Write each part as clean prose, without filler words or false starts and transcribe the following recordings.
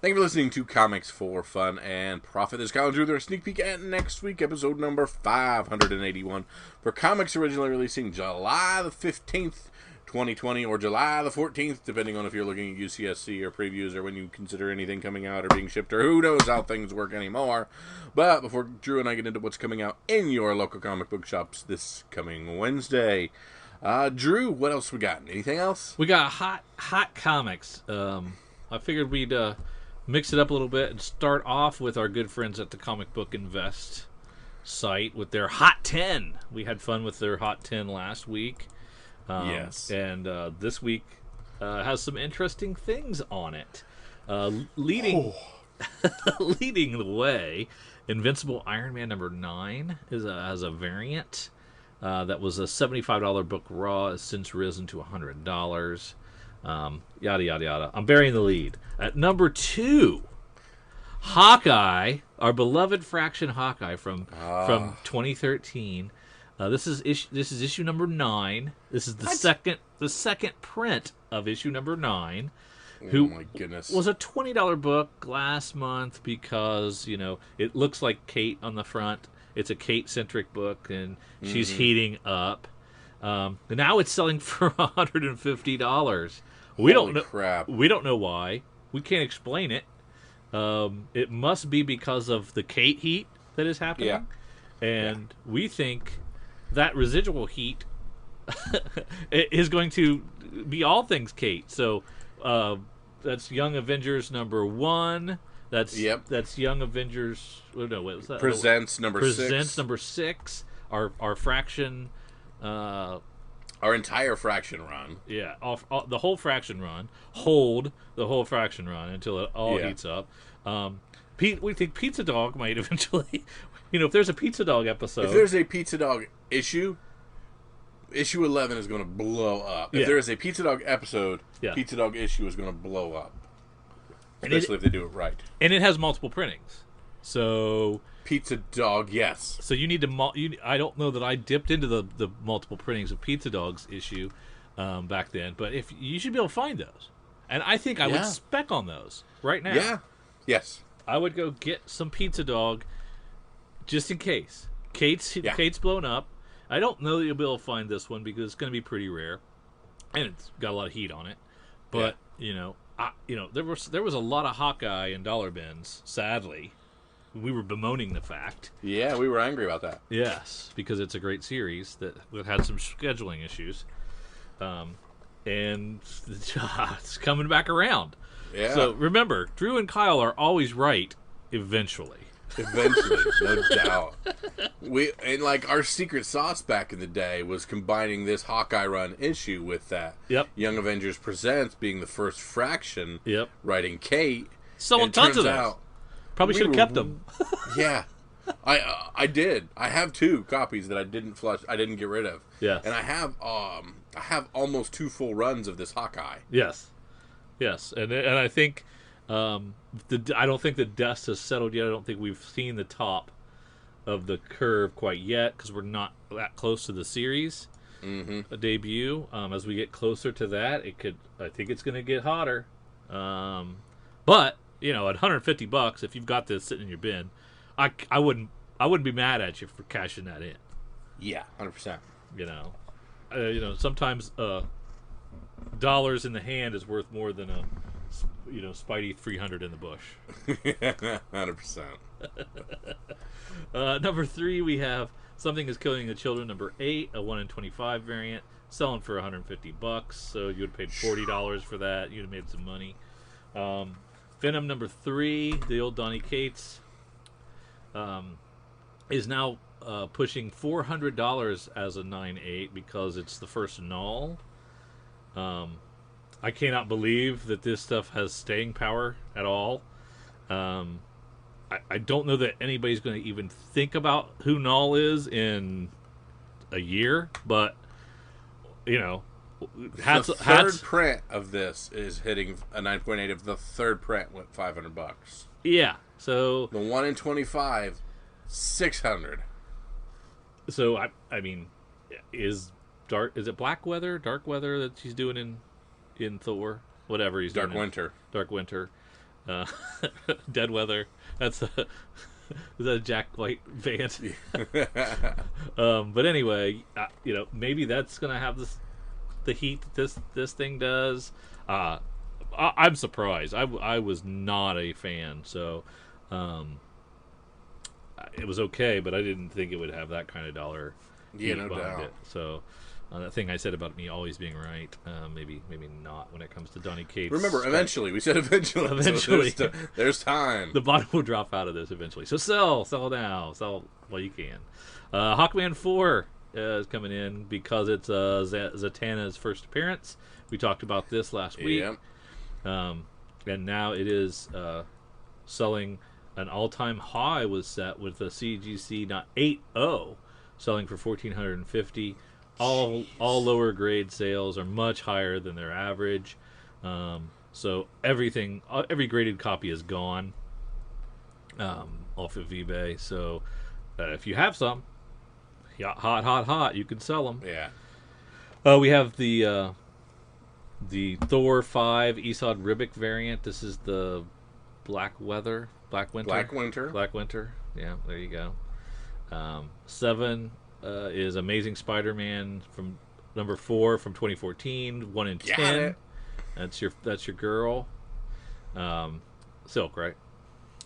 Thank you for listening to Comics for Fun and Profit. This is Colin Drew. There's a sneak peek at next week, episode number 581 for comics originally releasing July the 15th, 2020, or July the 14th, depending on if you're looking at UCSC or previews or when you consider anything coming out or being shipped or who knows how things work anymore. But before Drew and I get into what's coming out in your local comic book shops this coming Wednesday, Drew, what else we got? Anything else? We got hot comics. I figured we'd mix it up a little bit and start off with our good friends at the Comic Book Invest site with their Hot 10. We had fun with their Hot 10 last week. Yes. And this week has some interesting things on it. Leading the way, Invincible Iron Man number 9 has a variant. That was a $75 book raw, has since risen to $100. Yada, yada, yada. I'm burying the lead. At number 2, Hawkeye, our beloved Fraction Hawkeye from 2013. This is issue number 9. This is the second print of issue number 9. Oh my goodness. Was a $20 book last month because, it looks like Kate on the front. It's a Kate-centric book, and she's heating up. And now it's selling for $150. Holy crap. We don't know why. We can't explain it. It must be because of the Kate heat that is happening. Yeah. And we think that residual heat is going to be all things Kate. So that's Young Avengers number 1. That's Young Avengers. Oh, no, what was that? Presents number 6. Presents number 6. Our Fraction. Our entire Fraction run. Yeah, the whole Fraction run. Hold the whole Fraction run until it all heats up. We think Pizza Dog might eventually. If there's a Pizza Dog episode. If there's a Pizza Dog issue 11 is going to blow up. If there is a Pizza Dog episode, Pizza Dog issue is going to blow up. Especially if they do it right. And it has multiple printings. So Pizza Dog, yes. So you need to. I don't know that I dipped into the multiple printings of Pizza Dog's issue back then, but if you should be able to find those, and I think I would spec on those right now. Yeah. Yes. I would go get some Pizza Dog, just in case. Kate's blown up. I don't know that you'll be able to find this one because it's going to be pretty rare, and it's got a lot of heat on it. But there was a lot of Hawkeye in dollar bins. Sadly, we were bemoaning the fact. Yeah, we were angry about that. Yes, because it's a great series that had some scheduling issues, and it's coming back around. Yeah. So remember, Drew and Kyle are always right. Eventually, no doubt. Our secret sauce back in the day was combining this Hawkeye run issue with that. Yep. Young Avengers Presents being the first Fraction. Yep. Writing Kate. Selling tons of those. Probably should have kept them. Yeah. I did. I have 2 copies that I didn't flush. I didn't get rid of. Yeah. And I have almost 2 full runs of this Hawkeye. Yes. And I think I don't think the dust has settled yet. I don't think we've seen the top of the curve quite yet because we're not that close to the series debut. As we get closer to that, I think it's going to get hotter. But at $150, if you've got this sitting in your bin, I wouldn't be mad at you for cashing that in. Yeah, 100%. Sometimes dollars in the hand is worth more than a Spidey 300 in the bush. 100%. Number 3, we have Something is Killing the Children. Number 8, a 1 in 25 variant, selling for $150. So you would have paid $40 for that. You'd have made some money. Venom number 3, the old Donny Cates, is now pushing $400 as a 9/8 because it's the first null. I cannot believe that this stuff has staying power at all. I don't know that anybody's going to even think about who Null is in a year, but the third print of this is hitting a 9.8. If the third print went $500. Yeah, so the 1 in 25, $600. So I mean, is it Dark Weather that she's doing in Thor? Whatever he's doing. Dark Winter. Uh, Dead Weather. That's a is that a Jack White band? But anyway, maybe that's gonna have the heat that this thing does. I'm surprised. I was not a fan, so it was okay, but I didn't think it would have that kind of dollar Yeah, heat no behind doubt. it. So that thing I said about me always being right, maybe not when it comes to Donny Cates. Remember, eventually. We said eventually. Eventually. So there's time. The bottom will drop out of this eventually. So sell now, sell while you can. Hawkman 4 is coming in because it's Zatanna's first appearance. We talked about this last week. Yep. And now it is selling. An all-time high was set with the CGC 8.0 selling for $1,450. All lower grade sales are much higher than their average. So every graded copy is gone off of eBay. So if you have some, hot, you can sell them. Yeah. We have the Thor 5 Esad Ribic variant. This is the Black Winter. Black Winter. Yeah, there you go. 7 is Amazing Spider-Man from number 4 from 2014. 1 in 10. Got it. That's your girl. Silk, right?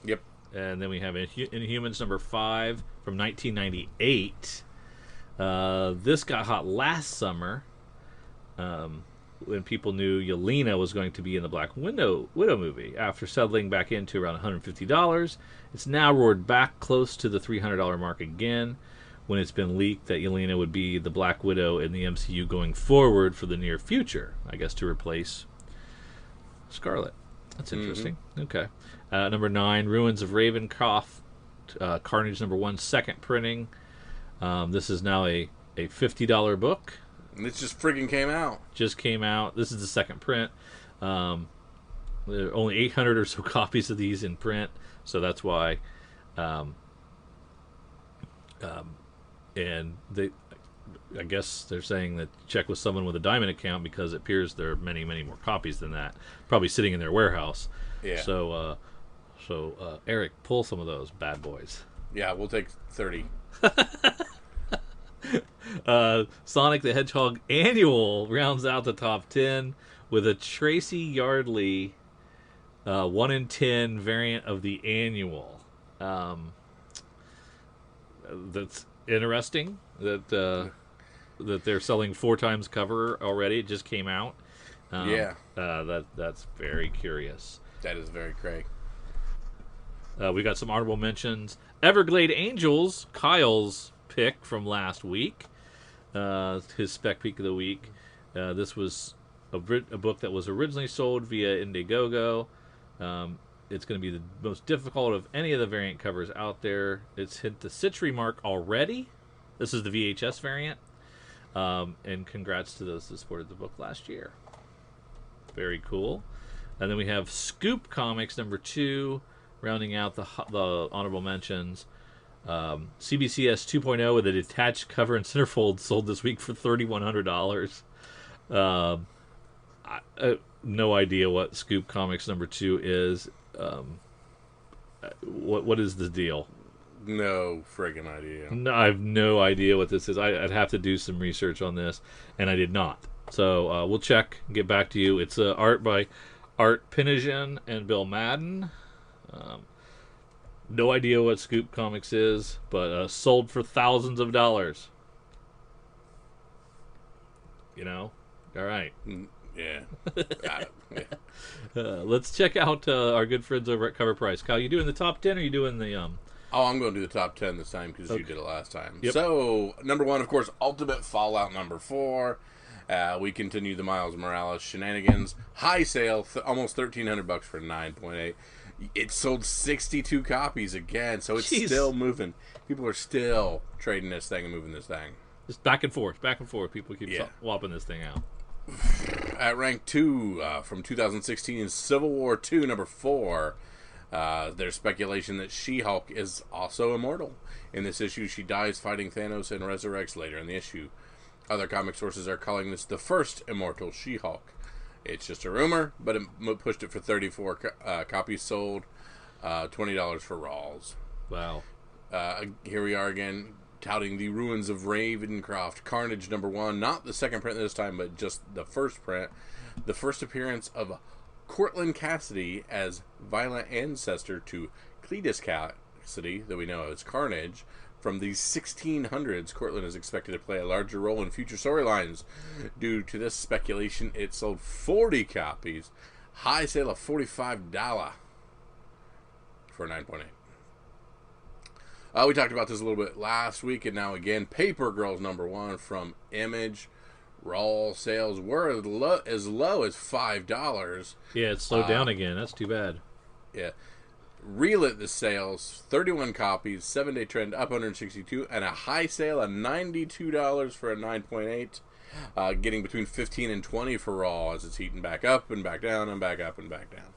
Yep. And then we have Inhumans number 5 from 1998. This got hot last summer. When people knew Yelena was going to be in the Black Widow movie. After settling back into around $150, it's now roared back close to the $300 mark again when it's been leaked that Yelena would be the Black Widow in the MCU going forward for the near future, I guess to replace Scarlet. That's interesting. Okay. Number 9, Ruins of Ravencroft, Carnage number 1, second printing. This is now a $50 book. And this just friggin' came out. Just came out. This is the second print. There are only 800 or so copies of these in print, so that's why. And I guess they're saying that check with someone with a Diamond account because it appears there are many, many more copies than that, probably sitting in their warehouse. Yeah. So Eric, pull some of those bad boys. Yeah, we'll take 30. Sonic the Hedgehog Annual rounds out the top 10 with a Tracy Yardley 1 in 10 variant of the annual. That's interesting that they're selling 4 times cover already. It just came out. That's very curious. That is very crazy. We got some honorable mentions. Everglade Angels, Kyle's pick from last week, his spec peek of the week. This was a book that was originally sold via Indiegogo. It's going to be the most difficult of any of the variant covers out there. It's hit the Citry mark already. This is the VHS variant. And congrats to those that supported the book last year. Very cool. And then we have Scoop Comics number 2, rounding out the honorable mentions. CBCS 2.0 with a detached cover and centerfold sold this week for $3,100. No idea what Scoop Comics number 2 is. What is the deal? No friggin' idea. No, I have no idea what this is. I'd have to do some research on this, and I did not. So we'll check and get back to you. It's art by Art Pinigen and Bill Madden. No idea what Scoop Comics is, but sold for thousands of dollars. You know? All right. Yeah. Got it. Yeah. Let's check out our good friends over at Cover Price. Kyle, you doing the top 10 or you doing the... Oh, I'm going to do the top 10 this time because you did it last time. Yep. So, number 1, of course, Ultimate Fallout number 4. We continue the Miles Morales shenanigans. High sale, almost $1,300 for 9.8. It sold 62 copies again, so it's still moving. People are still trading this thing and moving this thing. Just back and forth. People keep swapping this thing out. At rank 2 from 2016, Civil War 2, number 4. There's speculation that She-Hulk is also immortal. In this issue, she dies fighting Thanos and resurrects later in the issue. Other comic sources are calling this the first immortal She-Hulk. It's just a rumor, but it pushed it for 34 copies sold, $20 for Rawls. Wow. Here we are again, touting the Ruins of Ravencroft, Carnage #1. Not the second print this time, but just the first print. The first appearance of Cortland Cassidy as violent ancestor to Cletus Cassidy, that we know as Carnage. From the 1600s, Cortland is expected to play a larger role in future storylines. Due to this speculation, it sold 40 copies. High sale of $45 for a 9.8. We talked about this a little bit last week, and now again, Paper Girls #1 from Image. Raw sales were as low as $5. Yeah, it's slowed down again. That's too bad. Yeah. Relit the sales, 31 copies, 7-day trend up 162, and a high sale of $92 for a 9.8. Getting between 15 and 20 for Raw as it's heating back up and back down and back up and back down.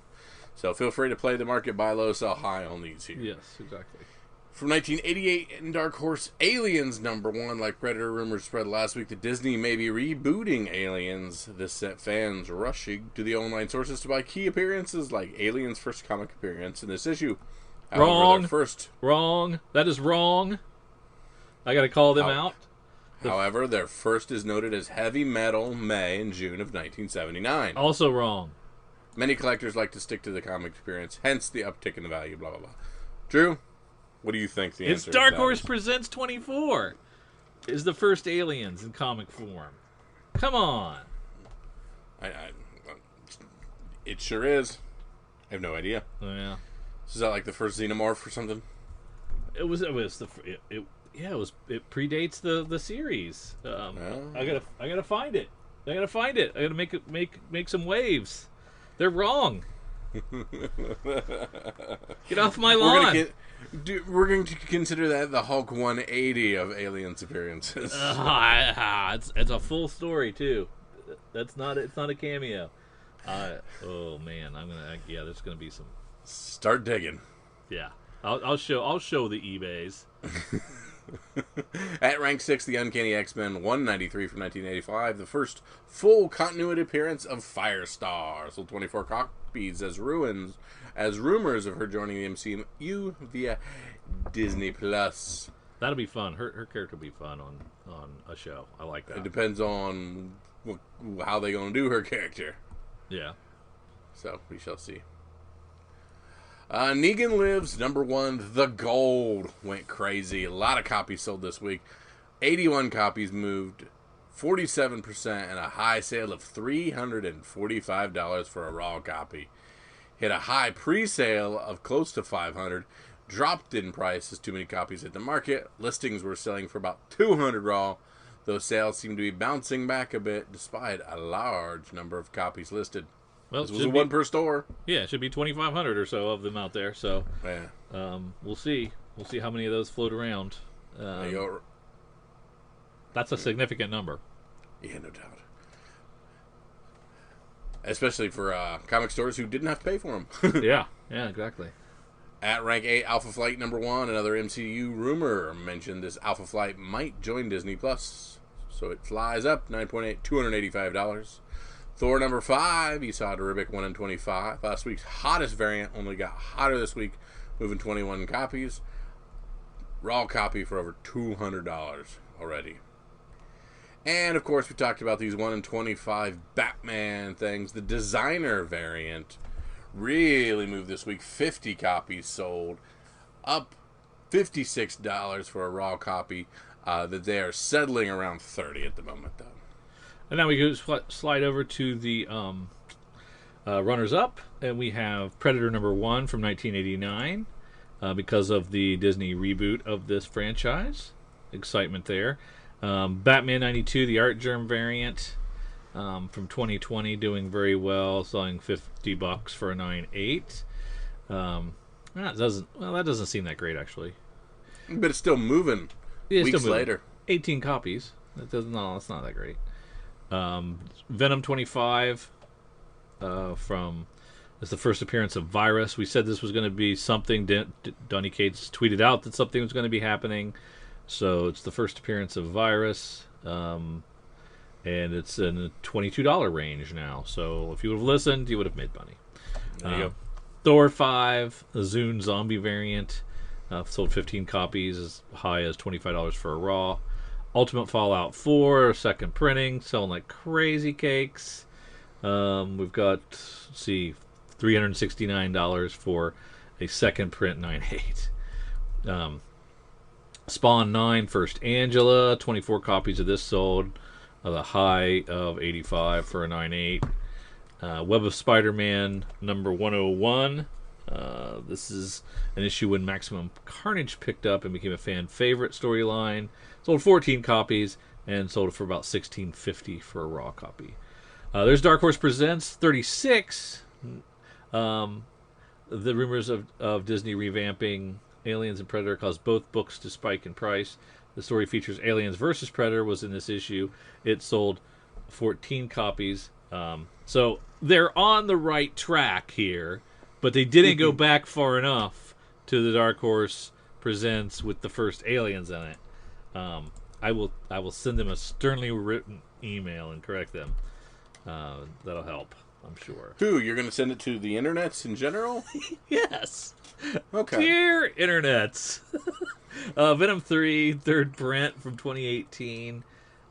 So feel free to play the market, buy low, sell high on these here. Yes, exactly. From 1988 in Dark Horse, Aliens #1. Like Predator rumors spread last week that Disney may be rebooting Aliens. This set fans rushing to the online sources to buy key appearances like Aliens' first comic appearance in this issue. However, Wrong. first, Wrong. That is wrong. I got to call them out. However, their first is noted as Heavy Metal May and June of 1979. Also wrong. Many collectors like to stick to the comic appearance, hence the uptick in the value, blah, blah, blah. Drew? What do you think the It's answer Dark is? Horse Presents 24 is the first Aliens in comic form. Come on. It sure is. I have no idea. Yeah. Is that like the first Xenomorph or something? It predates the series. I gotta find it. I gotta make some waves. They're wrong. Get off my lawn. We're going to consider that the Hulk 180 of Aliens appearances. It's a full story too. It's not a cameo. Oh man, there's gonna be some. Start digging. Yeah, I'll show the eBays. At rank 6, the Uncanny X-Men 193 from 1985, the first full continuity appearance of Firestar. Sold 24 copies as rumors of her joining the MCU via Disney Plus. That'll be fun. Her character will be fun on a show. I like that. It depends on how they gonna do her character. Yeah. So we shall see. Negan Lives #1, The Gold went crazy. A lot of copies sold this week. 81 copies moved, 47%, and a high sale of $345 for a raw copy. Hit a high pre-sale of close to $500. Dropped in price as too many copies hit the market. Listings were selling for about $200 raw, though sales seem to be bouncing back a bit despite a large number of copies listed. Well, this was a one per store. Yeah, it should be 2,500 or so of them out there. So yeah, we'll see. We'll see how many of those float around. There you go. That's a significant number. Yeah, no doubt. Especially for comic stores who didn't have to pay for them. Yeah, exactly. At rank 8, Alpha Flight #1, another MCU rumor mentioned this Alpha Flight might join Disney Plus. So it flies up, 9.8, $285. Thor #5, Esau Ribic 1 in 25. Last week's hottest variant only got hotter this week, moving 21 copies. Raw copy for over $200 already. And of course, we talked about these 1 in 25 Batman things. The designer variant really moved this week. 50 copies sold, up $56 for a raw copy. That they are settling around 30 at the moment, though. And now we go slide over to the runners-up, and we have Predator #1 from 1989 because of the Disney reboot of this franchise. Excitement there. Batman '92, the Art Germ variant from 2020, doing very well, selling $50 for a 9.8. That doesn't seem that great actually. But it's still moving. Yeah, weeks still moving. Later. 18 copies. That's not that great. Venom 25 from it's the first appearance of Virus. We said this was going to be something. Donny Cates tweeted out that something was going to be happening, so it's the first appearance of Virus. And and it's in the $22 range now. So if you would have listened, you would have made money. There you go. Thor 5, the Zune Zombie variant, sold 15 copies, as high as $25 for a raw. Ultimate Fallout 4, second printing, selling like crazy cakes. We've got, let's see, $369 for a second print 9.8. Spawn 9, First Angela, 24 copies of this sold, the high of 85 for a 9.8. Web of Spider-Man number 101. This is an issue when Maximum Carnage picked up and became a fan favorite storyline. Sold 14 copies and sold for about $16.50 for a raw copy. There's Dark Horse Presents 36. The rumors of Disney revamping Aliens and Predator caused both books to spike in price. The story features Aliens versus Predator was in this issue. It sold 14 copies. So they're on the right track here, but they didn't go back far enough to the Dark Horse Presents with the first Aliens in it. I will send them a sternly written email and correct them. That'll help, I'm sure. Who? You're going to send it to the internets in general? Yes. Okay. Dear internets. Venom 3, third print from 2018.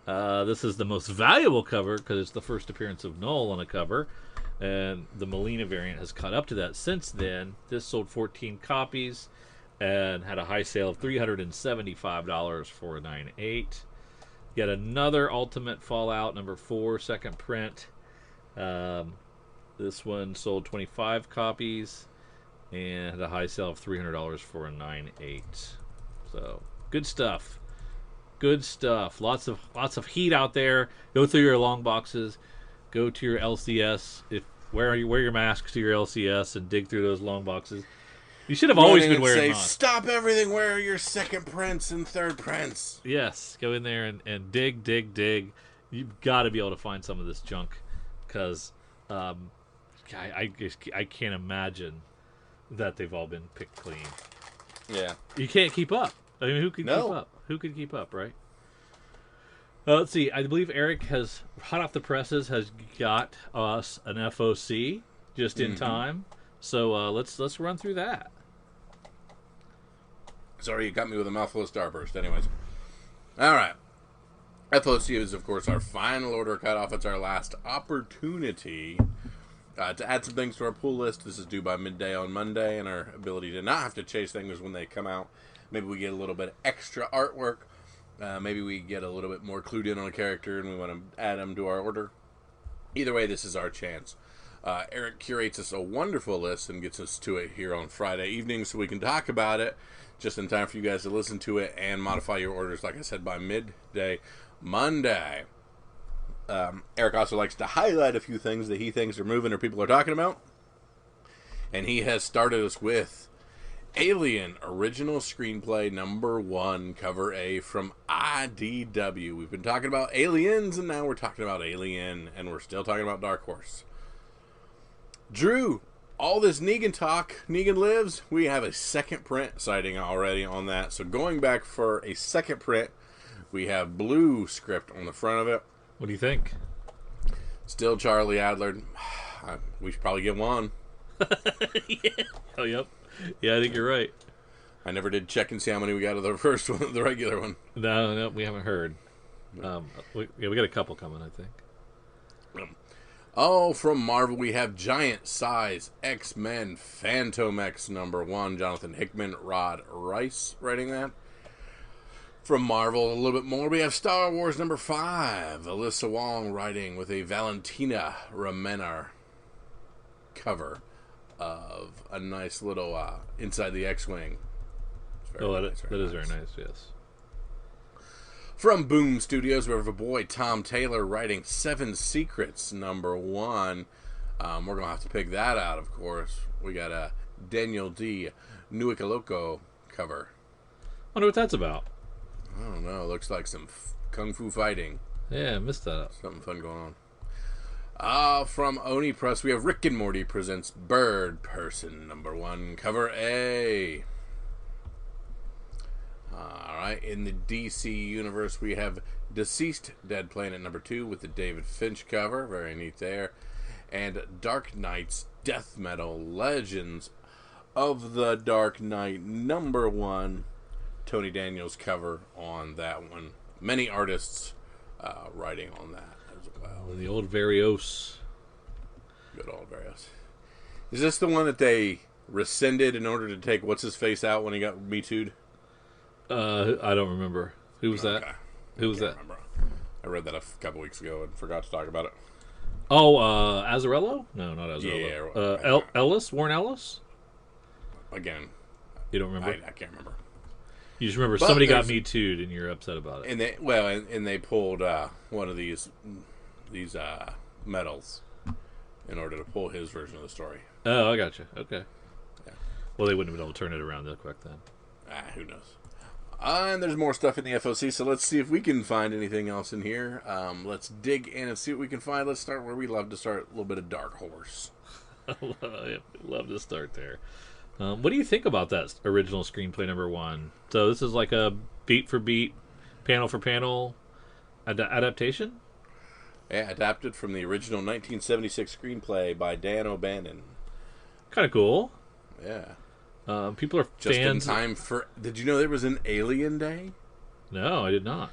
This is the most valuable cover because it's the first appearance of Null on a cover. And the Molina variant has caught up to that since then. This sold 14 copies and had a high sale of $375 for a 9.8. Yet another Ultimate Fallout number 4, second print. This one sold 25 copies and had a high sale of $300 for a 9.8. So good stuff. Good stuff. Lots of heat out there. Go through your long boxes. Go to your LCS. Wear your masks to your LCS and dig through those long boxes. You should have always been wearing masks. Stop everything. Where are your second prints and third prints? Yes, go in there and dig. You've got to be able to find some of this junk because I can't imagine that they've all been picked clean. Yeah. You can't keep up. I mean, who could keep up? Who could keep up, right? Let's see. I believe Eric has, hot off the presses, has got us an FOC just in time. So let's run through that. Sorry, you got me with a mouthful of Starburst. Anyways. All right. FOC is, of course, our final order cutoff. It's our last opportunity to add some things to our pool list. This is due by midday on Monday, and our ability to not have to chase things when they come out. Maybe we get a little bit extra artwork. Maybe we get a little bit more clued in on a character and we want to add them to our order. Either way, this is our chance. Eric curates us a wonderful list and gets us to it here on Friday evening so we can talk about it just in time for you guys to listen to it and modify your orders, like I said, by midday Monday. Eric also likes to highlight a few things that he thinks are moving or people are talking about. And he has started us with Alien Original Screenplay number 1, cover A from IDW. We've been talking about Aliens, and now we're talking about Alien, and we're still talking about Dark Horse. Drew, all this Negan talk, Negan lives, we have a second print sighting already on that. So going back for a second print, we have blue script on the front of it. What do you think? Still Charlie Adler. We should probably get one. Yeah. Oh, yep. Yeah, I think you're right. I never did check and see how many we got of the first one, the regular one. No, we haven't heard. We got a couple coming, I think. Oh, from Marvel, we have Giant Size X-Men Phantom X number 1. Jonathan Hickman, Rod Rice writing that. From Marvel, a little bit more, we have Star Wars number 5. Alyssa Wong writing with a Valentina Remenar cover of a nice little inside the X-Wing. That is very nice, yes. From Boom Studios, we have a boy, Tom Taylor, writing 7 Secrets, number 1. We're going to have to pick that out, of course. We got a Daniel D. Nuikaloko cover. Wonder what that's about. I don't know. Looks like some kung fu fighting. Yeah, I missed that. Something fun going on. From Oni Press, we have Rick and Morty presents Bird Person, number 1, cover A. All right, in the DC universe, we have Deceased Dead Planet number 2 with the David Finch cover. Very neat there. And Dark Knight's Death Metal Legends of the Dark Knight number 1. Tony Daniels cover on that one. Many artists writing on that as well. The old Varios. Good old Varios. Is this the one that they rescinded in order to take What's-His-Face out when he got Me Too'd? I don't remember. Who was that? Who was that? Remember. I read that a couple weeks ago and forgot to talk about it. Oh, Azzarello? No, not Azzarello. Yeah. Ellis? Warren Ellis? Again, You don't remember? I can't remember. You just remember But somebody got Me Too'd and you're upset about it. And they pulled one of these medals in order to pull his version of the story. Oh, I got you. Okay. Yeah. Well, they wouldn't have been able to turn it around that quick then. Who knows? And there's more stuff in the FOC, so let's see if we can find anything else in here. Let's dig in and see what we can find. Let's start where we love to start, a little bit of Dark Horse. I love to start there. What do you think about that original screenplay number 1? So this is like a beat for beat, panel for panel adaptation? Yeah, adapted from the original 1976 screenplay by Dan O'Bannon. Kind of cool. Yeah. People are Just fans. in time for... Did you know there was an Alien Day? No, I did not.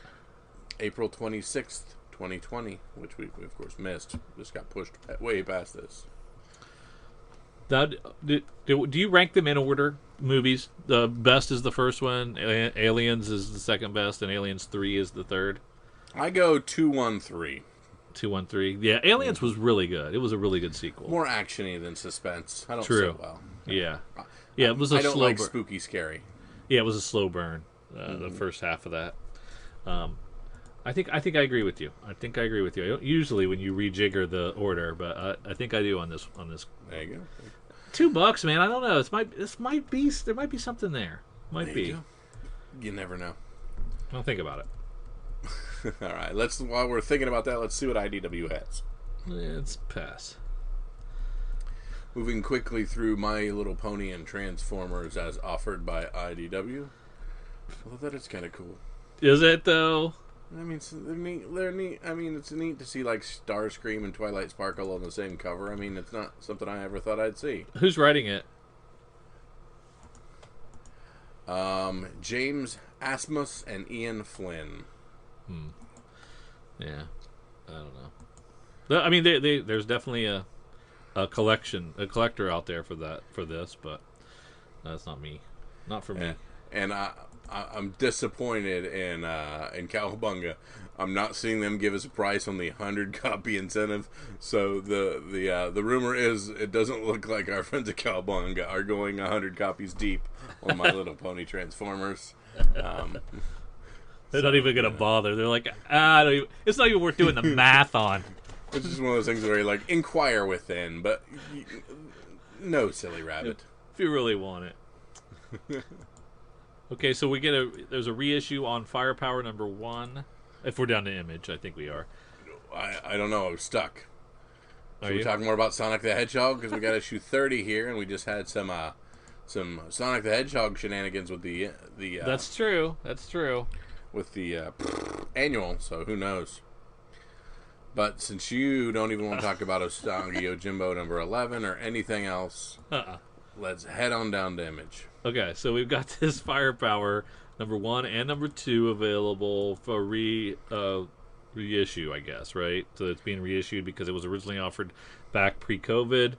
April 26th, 2020, which we of course missed. Just got pushed way past this. Now, do you rank them in order? Movies. The best is the first one. Aliens is the second best, and Aliens 3 is the third. I go 2-1-3. 2, 1, 3. Yeah, Aliens was really good. It was a really good sequel. More actiony than suspense. I don't True. say well. Yeah. Yeah, it was a I don't slow like burn. spooky scary. Yeah, it was a slow burn. The first half of that. I think I agree with you. I don't usually when you rejigger the order, but I think I do on this. There you go. $2, man. I don't know. This might be. There might be something there. Might There be. you go. You never know. I'll think about it. All right. While we're thinking about that, let's see what IDW has. It's pass. Moving quickly through My Little Pony and Transformers as offered by IDW. Well, that is kind of cool. Is it though? I mean, they're neat. I mean, it's neat to see like Starscream and Twilight Sparkle on the same cover. I mean, it's not something I ever thought I'd see. Who's writing it? James Asmus and Ian Flynn. Yeah, I don't know. I mean, there's definitely a collector out there for this, but that's not me. Not for me. And I'm disappointed in Cowabunga. I'm not seeing them give us a price on the 100 copy incentive. So the rumor is it doesn't look like our friends at Cowabunga are going 100 copies deep on My Little Pony Transformers. They're not even gonna bother. They're like, it's not even worth doing the math on. It's just one of those things where you like inquire within, but no, silly rabbit. If you really want it. Okay, so there's a reissue on Firepower number 1. If we're down to Image, I think we are. I don't know. I was stuck. Should we you? talk more about Sonic the Hedgehog? Because we got issue 30 here, and we just had some Sonic the Hedgehog shenanigans with the That's true. That's true. with the annual. So who knows? But since you don't even want to talk about Ostangi Yojimbo number 11 or anything else, let's head on down to Image. Okay, so we've got this Firepower number 1 and number 2 available for reissue, I guess, right? So it's being reissued because it was originally offered back pre-COVID,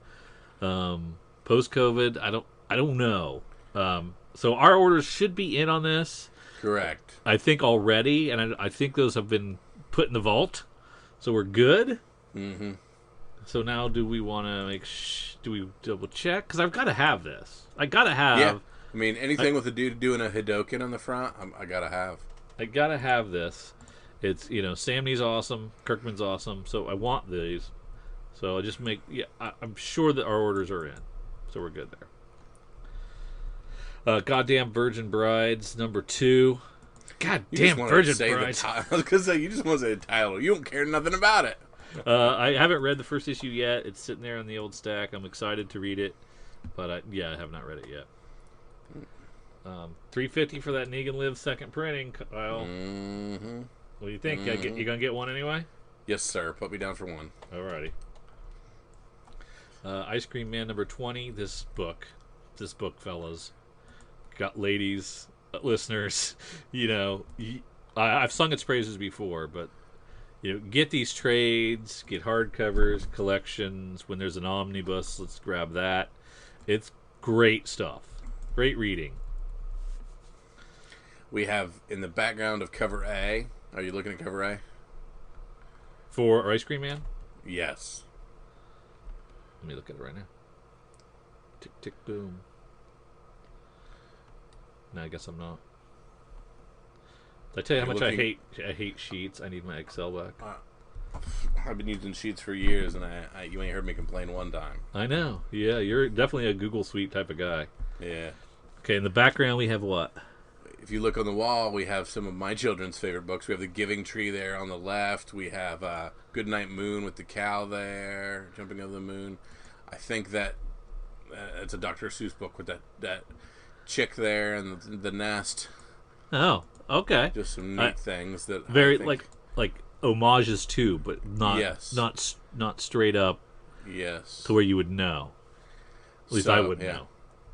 post-COVID. I don't know. So our orders should be in on this. Correct. I think already, and I think those have been put in the vault, so we're good. Mm-hmm. So now, do we want to do we double check? Because I've got to have this. I gotta have. Yeah. I mean, anything with a dude doing a Hadoken on the front, I gotta have. I gotta have this. It's Sam Nee's awesome, Kirkman's awesome, so I want these. So I just I'm sure that our orders are in, so we're good there. Goddamn Virgin Brides number 2. Goddamn Virgin Brides. I was gonna say you just want to say the title. You don't care nothing about it. I haven't read the first issue yet. It's sitting there on the old stack. I'm excited to read it, but I have not read it yet. $350 for that Negan Live second printing, Kyle. Mm-hmm. What do you think? You gonna get one anyway? Yes, sir. Put me down for one. Alrighty. Ice Cream Man number 20. This book, fellas, got ladies, listeners. I've sung its praises before, but get these trades, get hardcovers, collections. When there's an omnibus, let's grab that. It's great stuff. Great reading. We have in the background of cover A. Are you looking at cover A? For Ice Cream Man? Yes. Let me look at it right now. Tick, tick, boom. No, I guess I'm not. Did I tell you how much I hate sheets? I need my Excel back. I've been using Sheets for years, and you ain't heard me complain one time. I know. Yeah, you're definitely a Google Suite type of guy. Yeah. Okay, in the background we have what? If you look on the wall, we have some of my children's favorite books. We have The Giving Tree there on the left. We have Goodnight Moon with the cow there, jumping over the moon. I think that it's a Dr. Seuss book with that chick there and the nest. Oh, okay. Just some neat things that very like homages too, but not straight up. Yes. To where you would know. At least I would know.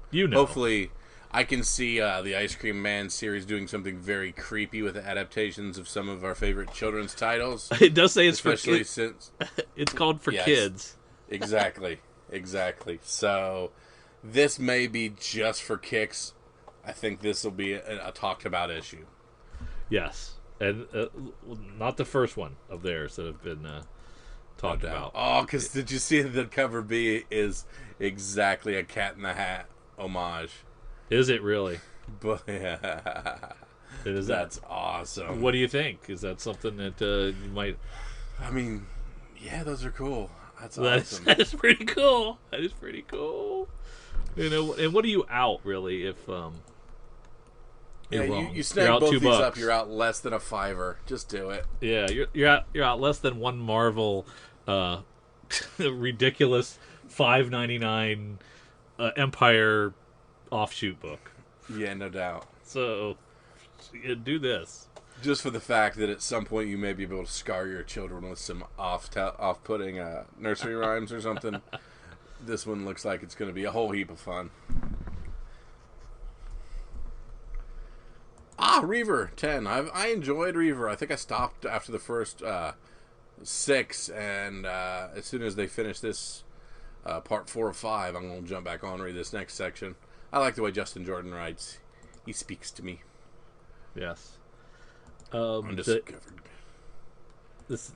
You know. Hopefully, I can see the Ice Cream Man series doing something very creepy with the adaptations of some of our favorite children's titles. It does say it's especially for kids. Since it's called for kids. Exactly. So this may be just for kicks. I think this will be a talked about issue. Yes, and not the first one of theirs that have been talked about. Oh, because did you see that cover B is exactly a Cat in the Hat homage? Is it really? But yeah, that's awesome. What do you think? Is that something that you might? I mean, yeah, those are cool. That's awesome. That is pretty cool. And what are you out really if Yeah, you're wrong? you snag both $2. these up, you're out less than a $5. Just do it. Yeah, you're out less than one Marvel ridiculous $5.99 Empire offshoot book. Yeah, no doubt. So do this. Just for the fact that at some point you may be able to scar your children with some off-putting nursery rhymes or something. This one looks like it's going to be a whole heap of fun. Reaver 10. I enjoyed Reaver. I think I stopped after the first 6, and as soon as they finish this part 4 or 5, I'm going to jump back on and read this next section. I like the way Justin Jordan writes. He speaks to me. Yes. Undiscovered.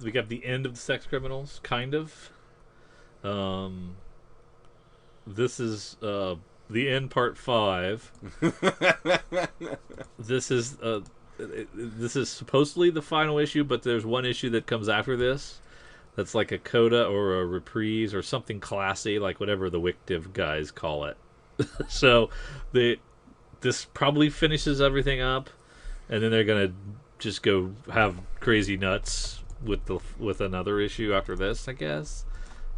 We got the end of the Sex Criminals, kind of. This is the end, part 5. This is supposedly the final issue, but there's one issue that comes after this. That's like a coda or a reprise or something classy, like whatever the Wictive guys call it. So this probably finishes everything up, and then they're gonna just go have crazy nuts with another issue after this, I guess.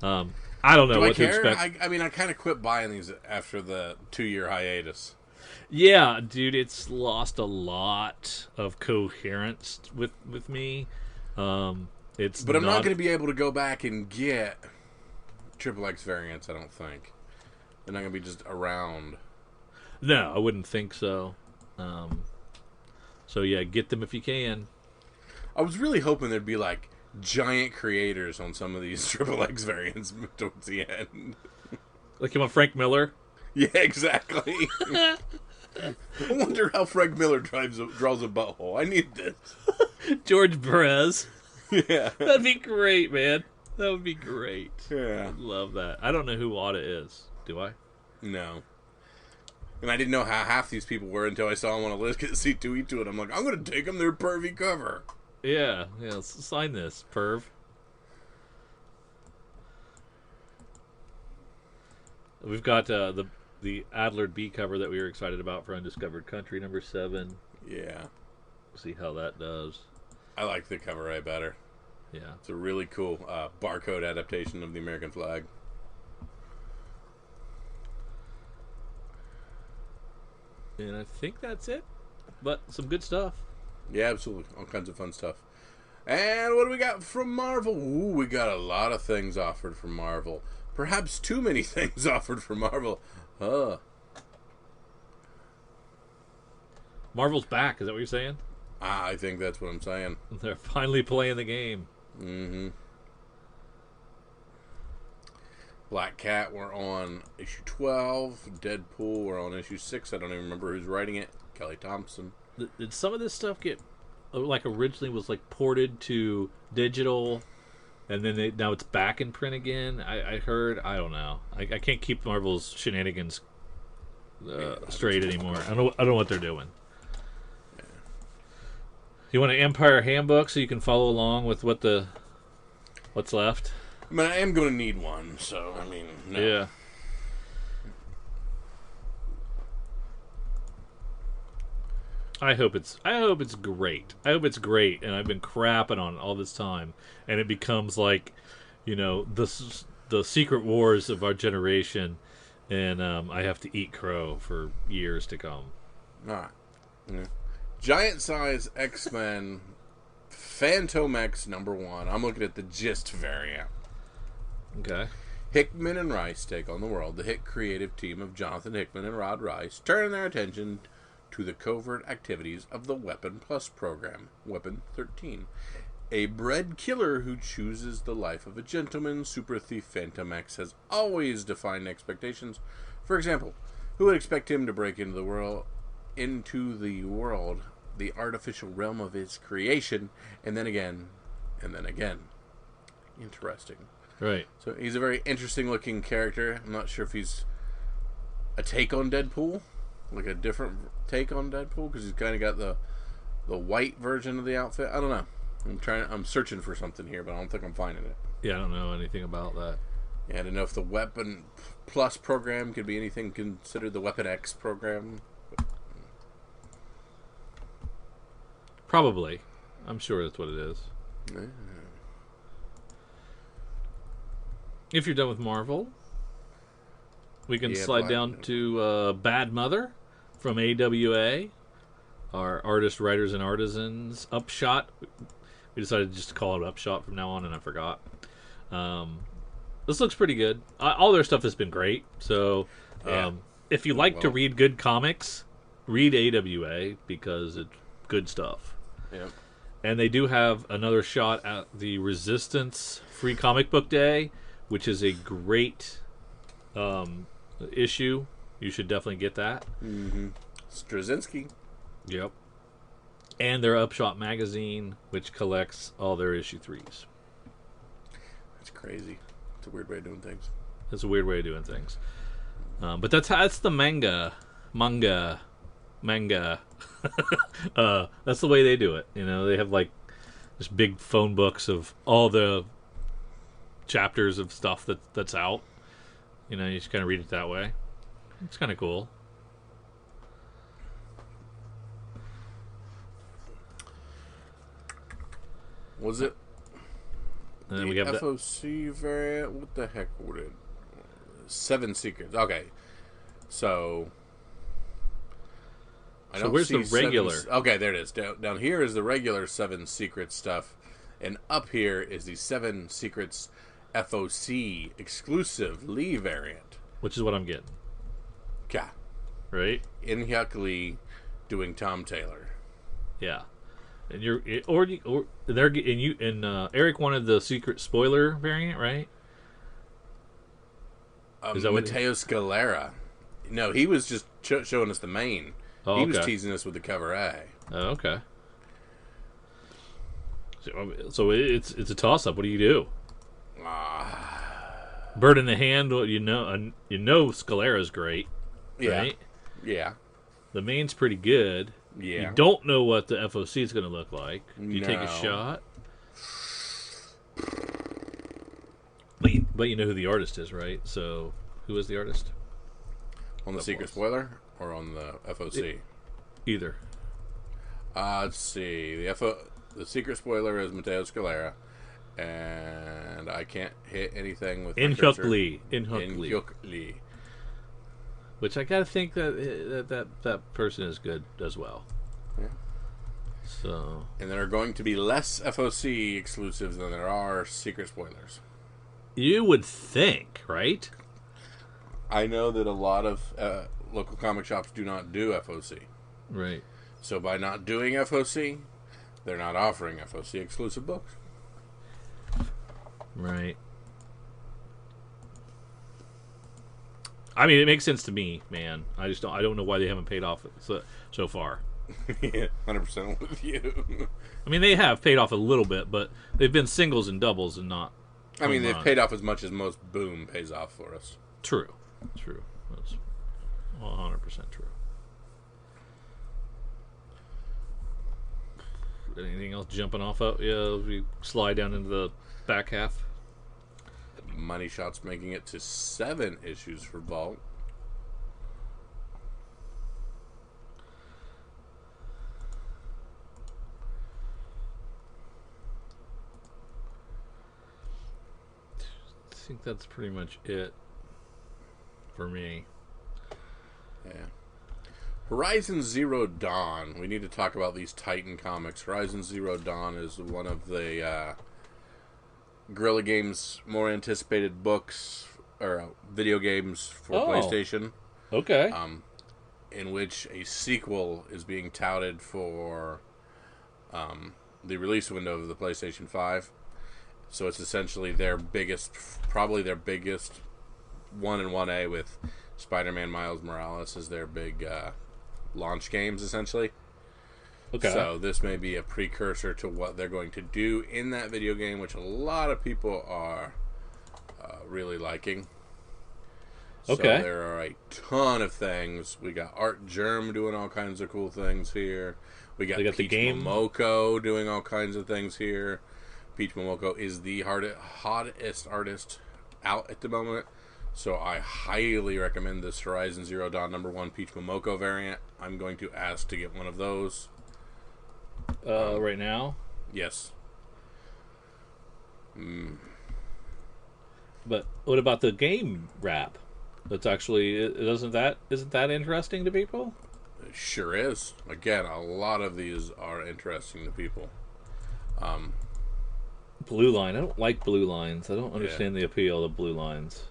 I don't know what to expect. I mean, I kind of quit buying these after the 2-year hiatus. Yeah, dude, it's lost a lot of coherence with me. But I'm not going to be able to go back and get Triple X variants, I don't think. They're not going to be just around. No, I wouldn't think so. So yeah, get them if you can. I was really hoping there'd be like giant creators on some of these Triple X variants towards the end. Like you want Frank Miller? Yeah, exactly. I wonder how Frank Miller draws a butthole. I need this. George Perez. Yeah. That'd be great, man. That would be great. Yeah. I'd love that. I don't know who Wada is. Do I? No. And I didn't know how half these people were until I saw them on a list. See tweet to it. I'm like, I'm going to take them their pervy cover. Yeah. Sign this, perv. We've got the Adler B cover that we were excited about for Undiscovered Country, number 7. Yeah. See how that does. I like the cover A better. Yeah. It's a really cool barcode adaptation of the American flag. And I think that's it. But some good stuff. Yeah, absolutely. All kinds of fun stuff. And what do we got from Marvel? Ooh, we got a lot of things offered from Marvel. Perhaps too many things offered from Marvel. Marvel's back. Is that what you're saying? I think that's what I'm saying. They're finally playing the game. Mm-hmm. Black Cat, we're on issue 12. Deadpool, we're on issue 6. I don't even remember who's writing it. Kelly Thompson. Did some of this stuff get, like, originally was, like, ported to digital, and then now it's back in print again? I heard. I don't know. I can't keep Marvel's shenanigans straight anymore. I don't know what they're doing. You want an Empire handbook so you can follow along with what's left? I mean, I am going to need one, so, I mean, no. Yeah. I hope it's great. I hope it's great, and I've been crapping on it all this time, and it becomes like, the Secret Wars of our generation, and I have to eat crow for years to come. All right. Yeah. Giant size X-Men Phantom X #1. I'm looking at the Gist variant. Okay. Hickman and Rice take on the world. The hit creative team of Jonathan Hickman and Rod Rice turn their attention to the covert activities of the Weapon Plus program, Weapon 13. A bred killer who chooses the life of a gentleman, super thief Phantom X has always defined expectations. For example, who would expect him to break into the world, the artificial realm of his creation, and then again, and then again. Interesting. Right. So he's a very interesting looking character. I'm not sure if he's a take on Deadpool, like a different take on Deadpool, because he's kind of got the white version of the outfit. I don't know. I'm searching for something here, but I don't think I'm finding it. Yeah, I don't know anything about that. Yeah, I don't know if the Weapon Plus program could be anything considered the Weapon X program. Probably. I'm sure that's what it is. Yeah. If you're done with Marvel, we can slide down to Bad Mother from AWA, our artists, writers, and artisans Upshot. We decided just to call it Upshot from now on, and I forgot. This looks pretty good. All their stuff has been great. So if you like to read good comics, read AWA because it's good stuff. Yep. And they do have another shot at the Resistance Free Comic Book Day, which is a great issue. You should definitely get that. Mm-hmm. Straczynski. Yep. And their Upshot magazine, which collects all their issue 3s. That's crazy. It's a weird way of doing things. It's a weird way of doing things. But that's the manga. That's the way they do it. They have like this big phone books of all the chapters of stuff that's out. You just kind of read it that way. It's kind of cool. Was it And then the we have FOC variant? What the heck would it? 7 Secrets. Okay, so I don't where's see the regular? Okay, there it is. Down here is the regular 7 Secrets stuff, and up here is the 7 Secrets FOC exclusive Lee variant, which is what I'm getting. Okay, Right? In-Hyuk Lee doing Tom Taylor. Yeah. And Eric wanted the secret spoiler variant, right? Is that Matteo Scalera? No, he was just showing us the main. Oh, he was teasing us with the cover A. Oh, okay. So it's a toss up. What do you do? Bird in the hand. Well, Scalera's great. Yeah. Right? Yeah. The main's pretty good. Yeah. You don't know what the FOC is going to look like. Do you take a shot? But you know who the artist is, right? So, who is the artist? On the secret spoiler or on the FOC? Either. Let's see. The secret spoiler is Matteo Scalera, and I can't hit anything with In-Hyuk Lee. In-Hyuk Lee. In-Hyuk Lee. which I gotta think that person is good as well. Yeah. So, And there are going to be less FOC exclusives than there are secret spoilers. you would think, right? I know that a lot of local comic shops do not do FOC. Right. So by not doing FOC, they're not offering FOC exclusive books. Right. I mean, it makes sense to me, man. I don't know why they haven't paid off so far. Yeah, 100% with you. I mean, they have paid off a little bit, but they've been singles and doubles and not. I mean, they've runs. paid off as much as most Boom pays off for us. True. That's 100% true. Anything else jumping off out? Yeah, we slide down into the back half. Money Shot's making it to 7 issues for Vault. I think that's pretty much it for me. Yeah. Horizon Zero Dawn. We need to talk about these Titan comics. Horizon Zero Dawn is one of the Guerrilla Games' more anticipated books or video games for PlayStation. Okay. In which a sequel is being touted for the release window of the PlayStation 5. So it's essentially their biggest, probably their biggest 1 and 1A with Spider-Man Miles Morales as their big launch games, essentially. Okay. So this may be a precursor to what they're going to do in that video game, which a lot of people are really liking. Okay. So there are a ton of things. We got Art Germ doing all kinds of cool things here. We got the Peach game. Momoko doing all kinds of things here. Peach Momoko is the hottest artist out at the moment. So I highly recommend this Horizon Zero Dawn #1 Peach Momoko variant. I'm going to ask to get one of those. Right now? Yes. But what about the game wrap? That's actually isn't that interesting to people? It sure is. Again, a lot of these are interesting to people. Blue line. I don't like blue lines. I don't understand the appeal of blue lines.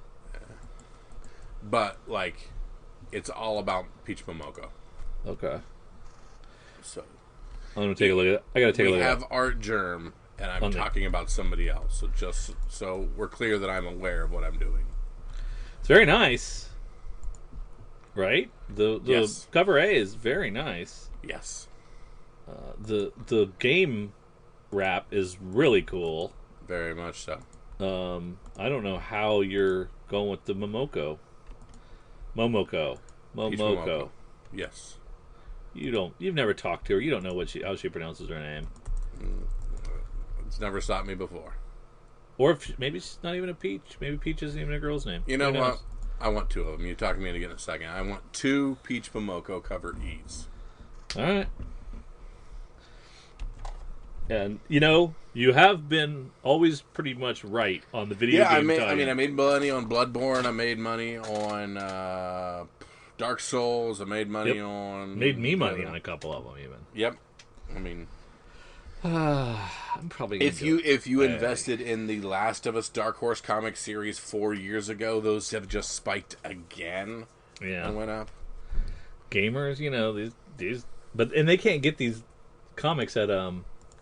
But, like, it's all about Peach Momoko. Okay. So I'm gonna take a look at it. I gotta take a look at it. We have Art Germ, and I'm talking about somebody else. So just so we're clear that I'm aware of what I'm doing. It's very nice. Right? The Yes. cover A is very nice. Yes. The game wrap is really cool. Very much so. I don't know how you're going with the Momoko. Peach Momoko. Yes. You've never talked to her. You don't know how she pronounces her name. It's never stopped me before. Or if maybe she's not even a Peach. Maybe Peach isn't even a girl's name. You know Who what? knows? I want 2 of them. You talk to me again in a second. I want 2 Peach Momoko cover E's. All right. And you have been always pretty much right on the video game. I made money on Bloodborne. I made money on Dark Souls. I made money on. Made me money on a couple of them even. Yep. I mean, I'm probably gonna if you invested in the Last of Us Dark Horse comic series 4 years ago, those have just spiked again. Yeah. And went up. Gamers, these, and they can't get these comics at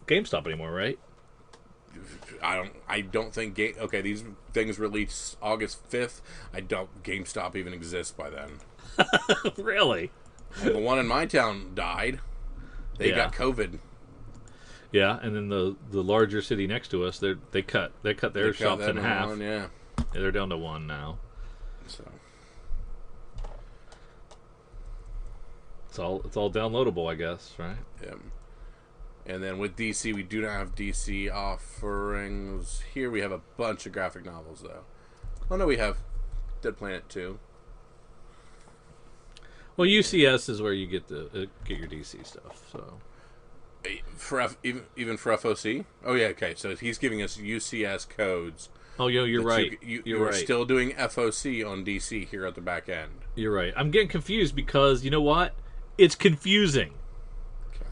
GameStop anymore, right? I don't think these things release August 5th. GameStop even exists by then. Really? Well, the one in my town died. They got COVID. Yeah, and then the larger city next to us, they cut their shops in half. Yeah, they're down to 1 now. So it's all downloadable, I guess, right? yeah. And then with DC, we do not have DC offerings. Here we have a bunch of graphic novels, though. Oh, no, we have Dead Planet 2. Well, UCS is where you get your DC stuff, so... Even for FOC? Oh, yeah, okay. So he's giving us UCS codes Oh, you're right. You are still doing FOC on DC here at the back end. You're right. I'm getting confused because you know what? It's confusing. Okay.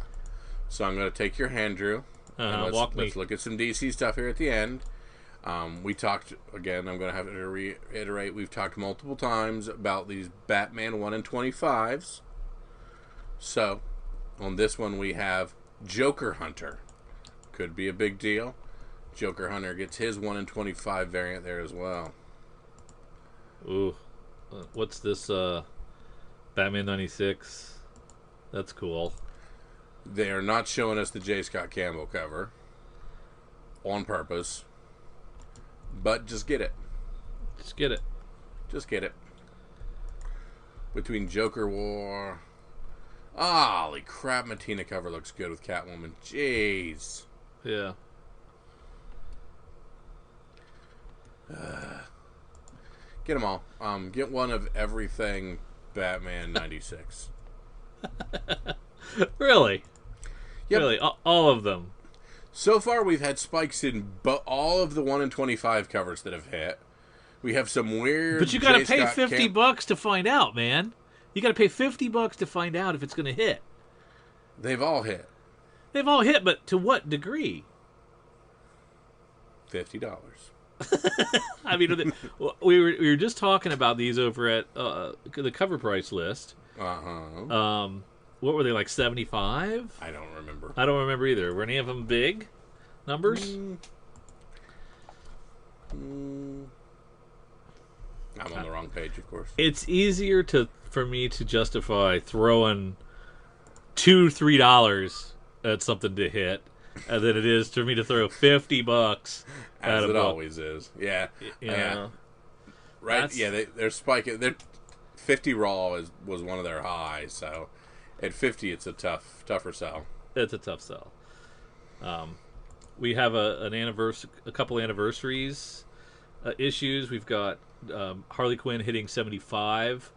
So I'm going to take your hand, Drew. And let's look at some DC stuff here at the end. We talked, again, I'm going to have to reiterate, we've talked multiple times about these Batman 1 in 25s. So, on this one we have Joker Hunter. Could be a big deal. Joker Hunter gets his 1 in 25 variant there as well. Ooh. What's this, Batman 96? That's cool. They are not showing us the J. Scott Campbell cover. On purpose. But just get it. Just get it. Just get it. Between Joker War... Holy crap, Matina cover looks good with Catwoman. Jeez. Yeah. Get them all. Get one of everything Batman 96. Really? Yep. Really? All of them? So far, we've had spikes in all of the 1 in 25 covers that have hit. We have some weird... But you got to pay $50 to find out, man. You got to pay $50 to find out if it's going to hit. They've all hit. They've all hit, but to what degree? $50. I mean, we were just talking about these over at the cover price list. Uh-huh. What were they, like 75? I don't remember. I don't remember either. Were any of them big numbers? I'm on the wrong page, of course. It's easier for me to justify throwing $2-3 at something to hit than it is for me to throw $50 as it always is. Yeah. Yeah. Right. Yeah. They're spiking. They're 50 raw was one of their highs. So at 50, it's a tougher sell. It's a tough sell. We have a couple anniversaries issues. We've got Harley Quinn hitting 75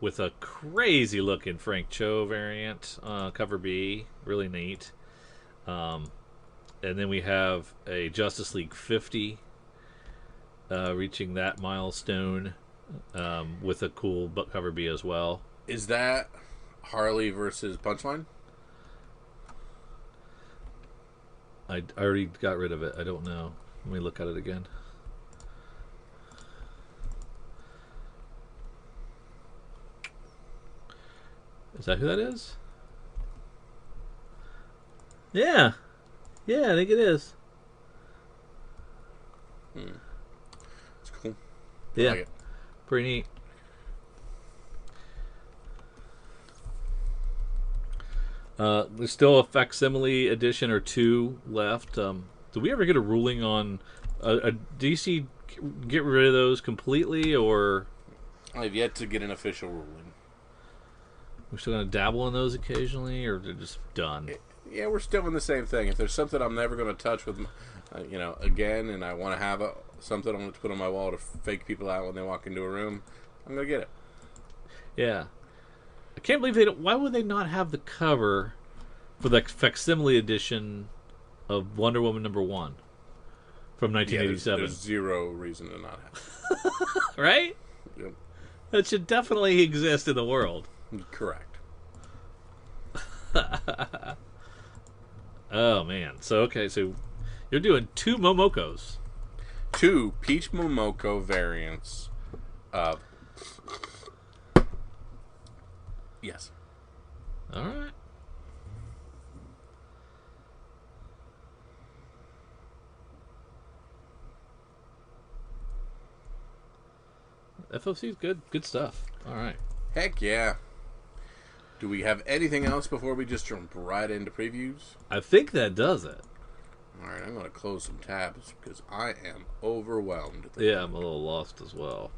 with a crazy looking Frank Cho variant, cover B, really neat. And then we have a Justice League 50 reaching that milestone with a cool cover B as well. Is that Harley versus Punchline? I already got rid of it. I don't know. Let me look at it again. Is that who that is? Yeah. Yeah, I think it is. It's cool. Yeah. I like it. Pretty neat. There's still a facsimile edition or two left. Do we ever get a ruling on a DC get rid of those completely, or I've yet to get an official ruling. we're still going to dabble in those occasionally, or they're just done? Yeah, we're still in the same thing. If there's something I'm never going to touch with, again, and I want to have something I'm going to put on my wall to fake people out when they walk into a room, I'm going to get it. Yeah. I can't believe they don't. Why would they not have the cover for the facsimile edition of Wonder Woman #1 from 1987? There's zero reason to not have it. Right? Yep. That should definitely exist in the world. Correct. Oh, man. So you're doing 2 Momokos. 2 Peach Momoko variants of... Yes. All right. FOC is good. Good stuff. All right. Heck yeah. Do we have anything else before we just jump right into previews? I think that does it. All right, I'm going to close some tabs because I am overwhelmed. Yeah, I'm a little lost as well.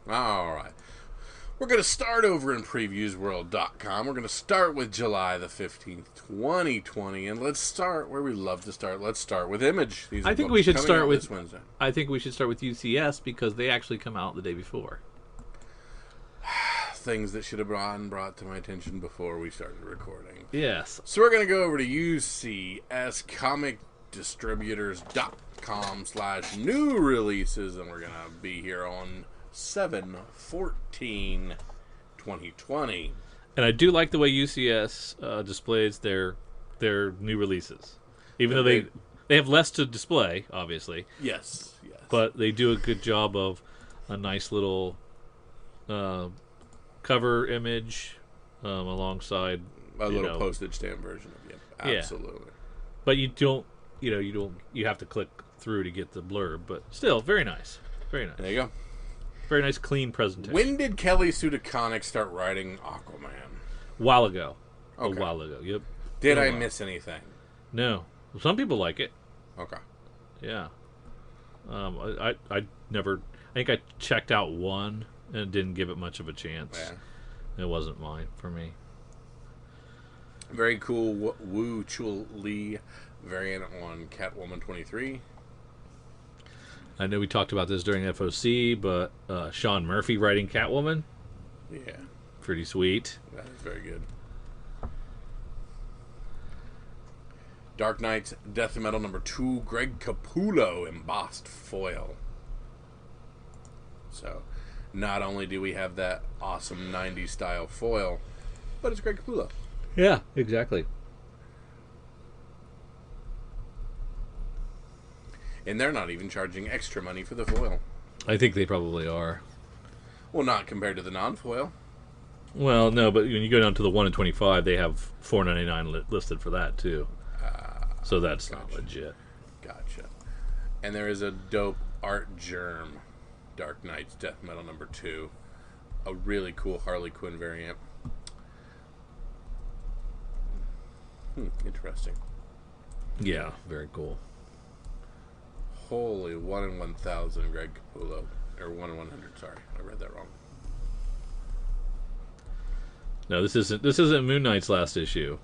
All right. We're going to start over in previewsworld.com. We're going to start with July the 15th, 2020. And let's start where we love to start. Let's start with Image. I think we should start with this Wednesday. I think we should start with UCS because they actually come out the day before. Things that should have been brought to my attention before we started recording. Yes. So we're going to go over to UCS Comic distributors.com/new releases, and we're going to be here on 7/14/2020. And I do like the way UCS displays their new releases, even though they have less to display, obviously. Yes. But they do a good job of a nice little cover image alongside a little postage stamp version of it. Absolutely. Yeah. But you have to click through to get the blurb, but still very nice. Very nice. There you go. Very nice, clean presentation. When did Kelly Sue DeConnick start writing Aquaman? A while ago. Okay. A while ago. Yep. Did I miss anything? No. Some people like it. Okay. Yeah. I never. I think I checked out one and didn't give it much of a chance. Yeah. It wasn't mine for me. Very cool Wu Chul Lee variant on Catwoman 23. I know we talked about this during FOC, but Sean Murphy writing Catwoman. Yeah. Pretty sweet. That is very good. Dark Knight's Death Metal #2, Greg Capullo embossed foil. So, not only do we have that awesome 90s style foil, but it's Greg Capullo. Yeah, exactly. And they're not even charging extra money for the foil. I think they probably are. Well, not compared to the non-foil. Well, no, but when you go down to the 1 in 25, they have $4.99 listed for that too. So that's not legit. Gotcha. And there is a dope art germ, Dark Knight's Death Metal #2, a really cool Harley Quinn variant. Interesting. Yeah, very cool. Holy 1 in 1,000, Greg Capullo. Or 1 in 100, sorry. I read that wrong. No, this isn't Moon Knight's last issue.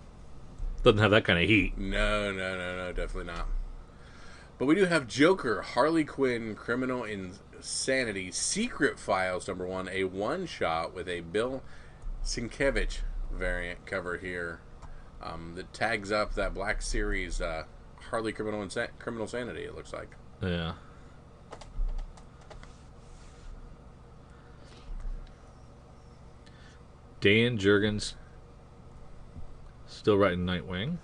Doesn't have that kind of heat. No, definitely not. But we do have Joker, Harley Quinn, Criminal Insanity, Secret Files #1, a one-shot with a Bill Sienkiewicz variant cover here that tags up that Black Series Harley Criminal Insanity, it looks like. Yeah. Dan Jurgens still writing Nightwing.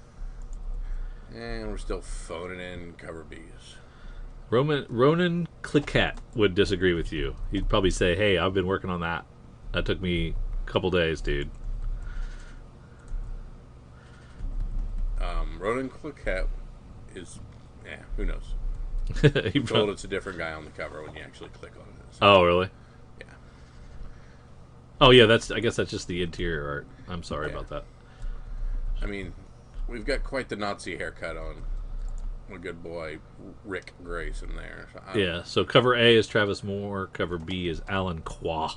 And we're still phoning in cover Bs. Ronan Cliquette would disagree with you. He'd probably say, hey, I've been working on that. That took me a couple days, dude. Ronan Cliquette is, who knows? He told it's a different guy on the cover when you actually click on it. So. Oh, really? Yeah. Oh, yeah. I guess that's just the interior art. I'm sorry about that. I mean, we've got quite the Nazi haircut on my good boy Rick Grayson there. So so cover A is Travis Moore. Cover B is Alan Qua.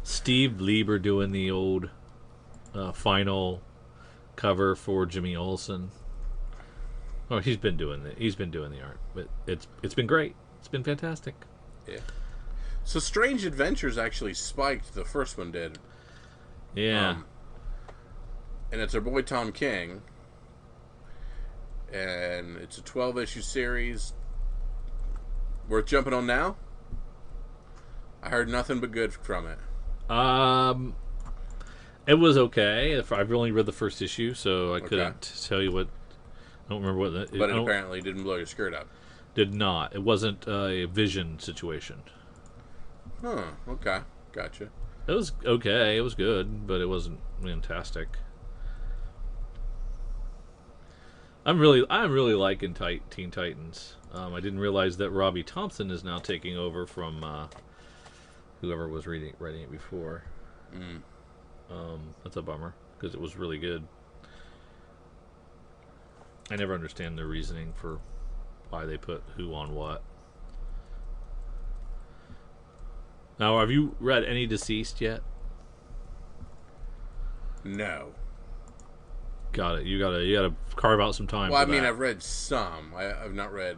Steve Lieber doing the old final cover for Jimmy Olsen. Oh, he's been doing the art, but it's been great. It's been fantastic. Yeah. So Strange Adventures actually spiked. The first one did. Yeah. And it's our boy Tom King. And it's a 12-issue series. Worth jumping on now? I heard nothing but good from it. It was okay. I've only read the first issue, so I couldn't tell you what. I don't remember what. But it apparently didn't blow your skirt up. Did not. It wasn't a Vision situation. Huh. Okay. Gotcha. It was okay. It was good, but it wasn't fantastic. I'm really liking Teen Titans. I didn't realize that Robbie Thompson is now taking over from whoever was writing it before. That's a bummer because it was really good. I never understand the reasoning for why they put who on what. Now, have you read any Deceased yet? No. Got it. You gotta carve out some time. Well, for I mean, that. I've read some. I've not read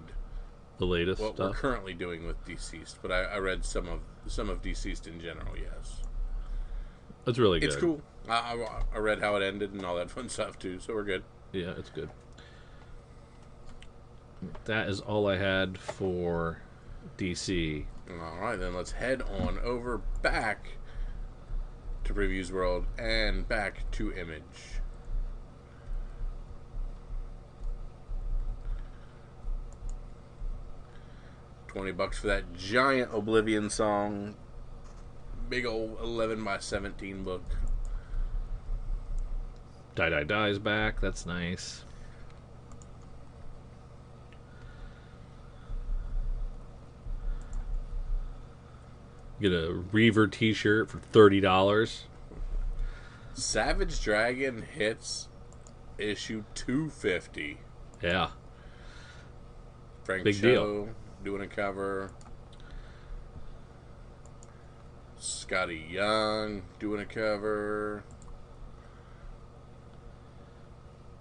The latest what stuff. we're currently doing with Deceased, but I read some of Deceased in general. Yes. It's really good. It's cool. I read how it ended and all that fun stuff too, so we're good. Yeah, it's good. That is all I had for DC. All right, then let's head on over back to Previews World and back to Image. $20 for that giant Oblivion song. Big old 11 by 17 book. Die's back. That's nice. Get a Reaver t-shirt for $30. Savage Dragon hits issue 250. Yeah. Frank Big Cho deal. doing a cover. Scotty Young doing a cover.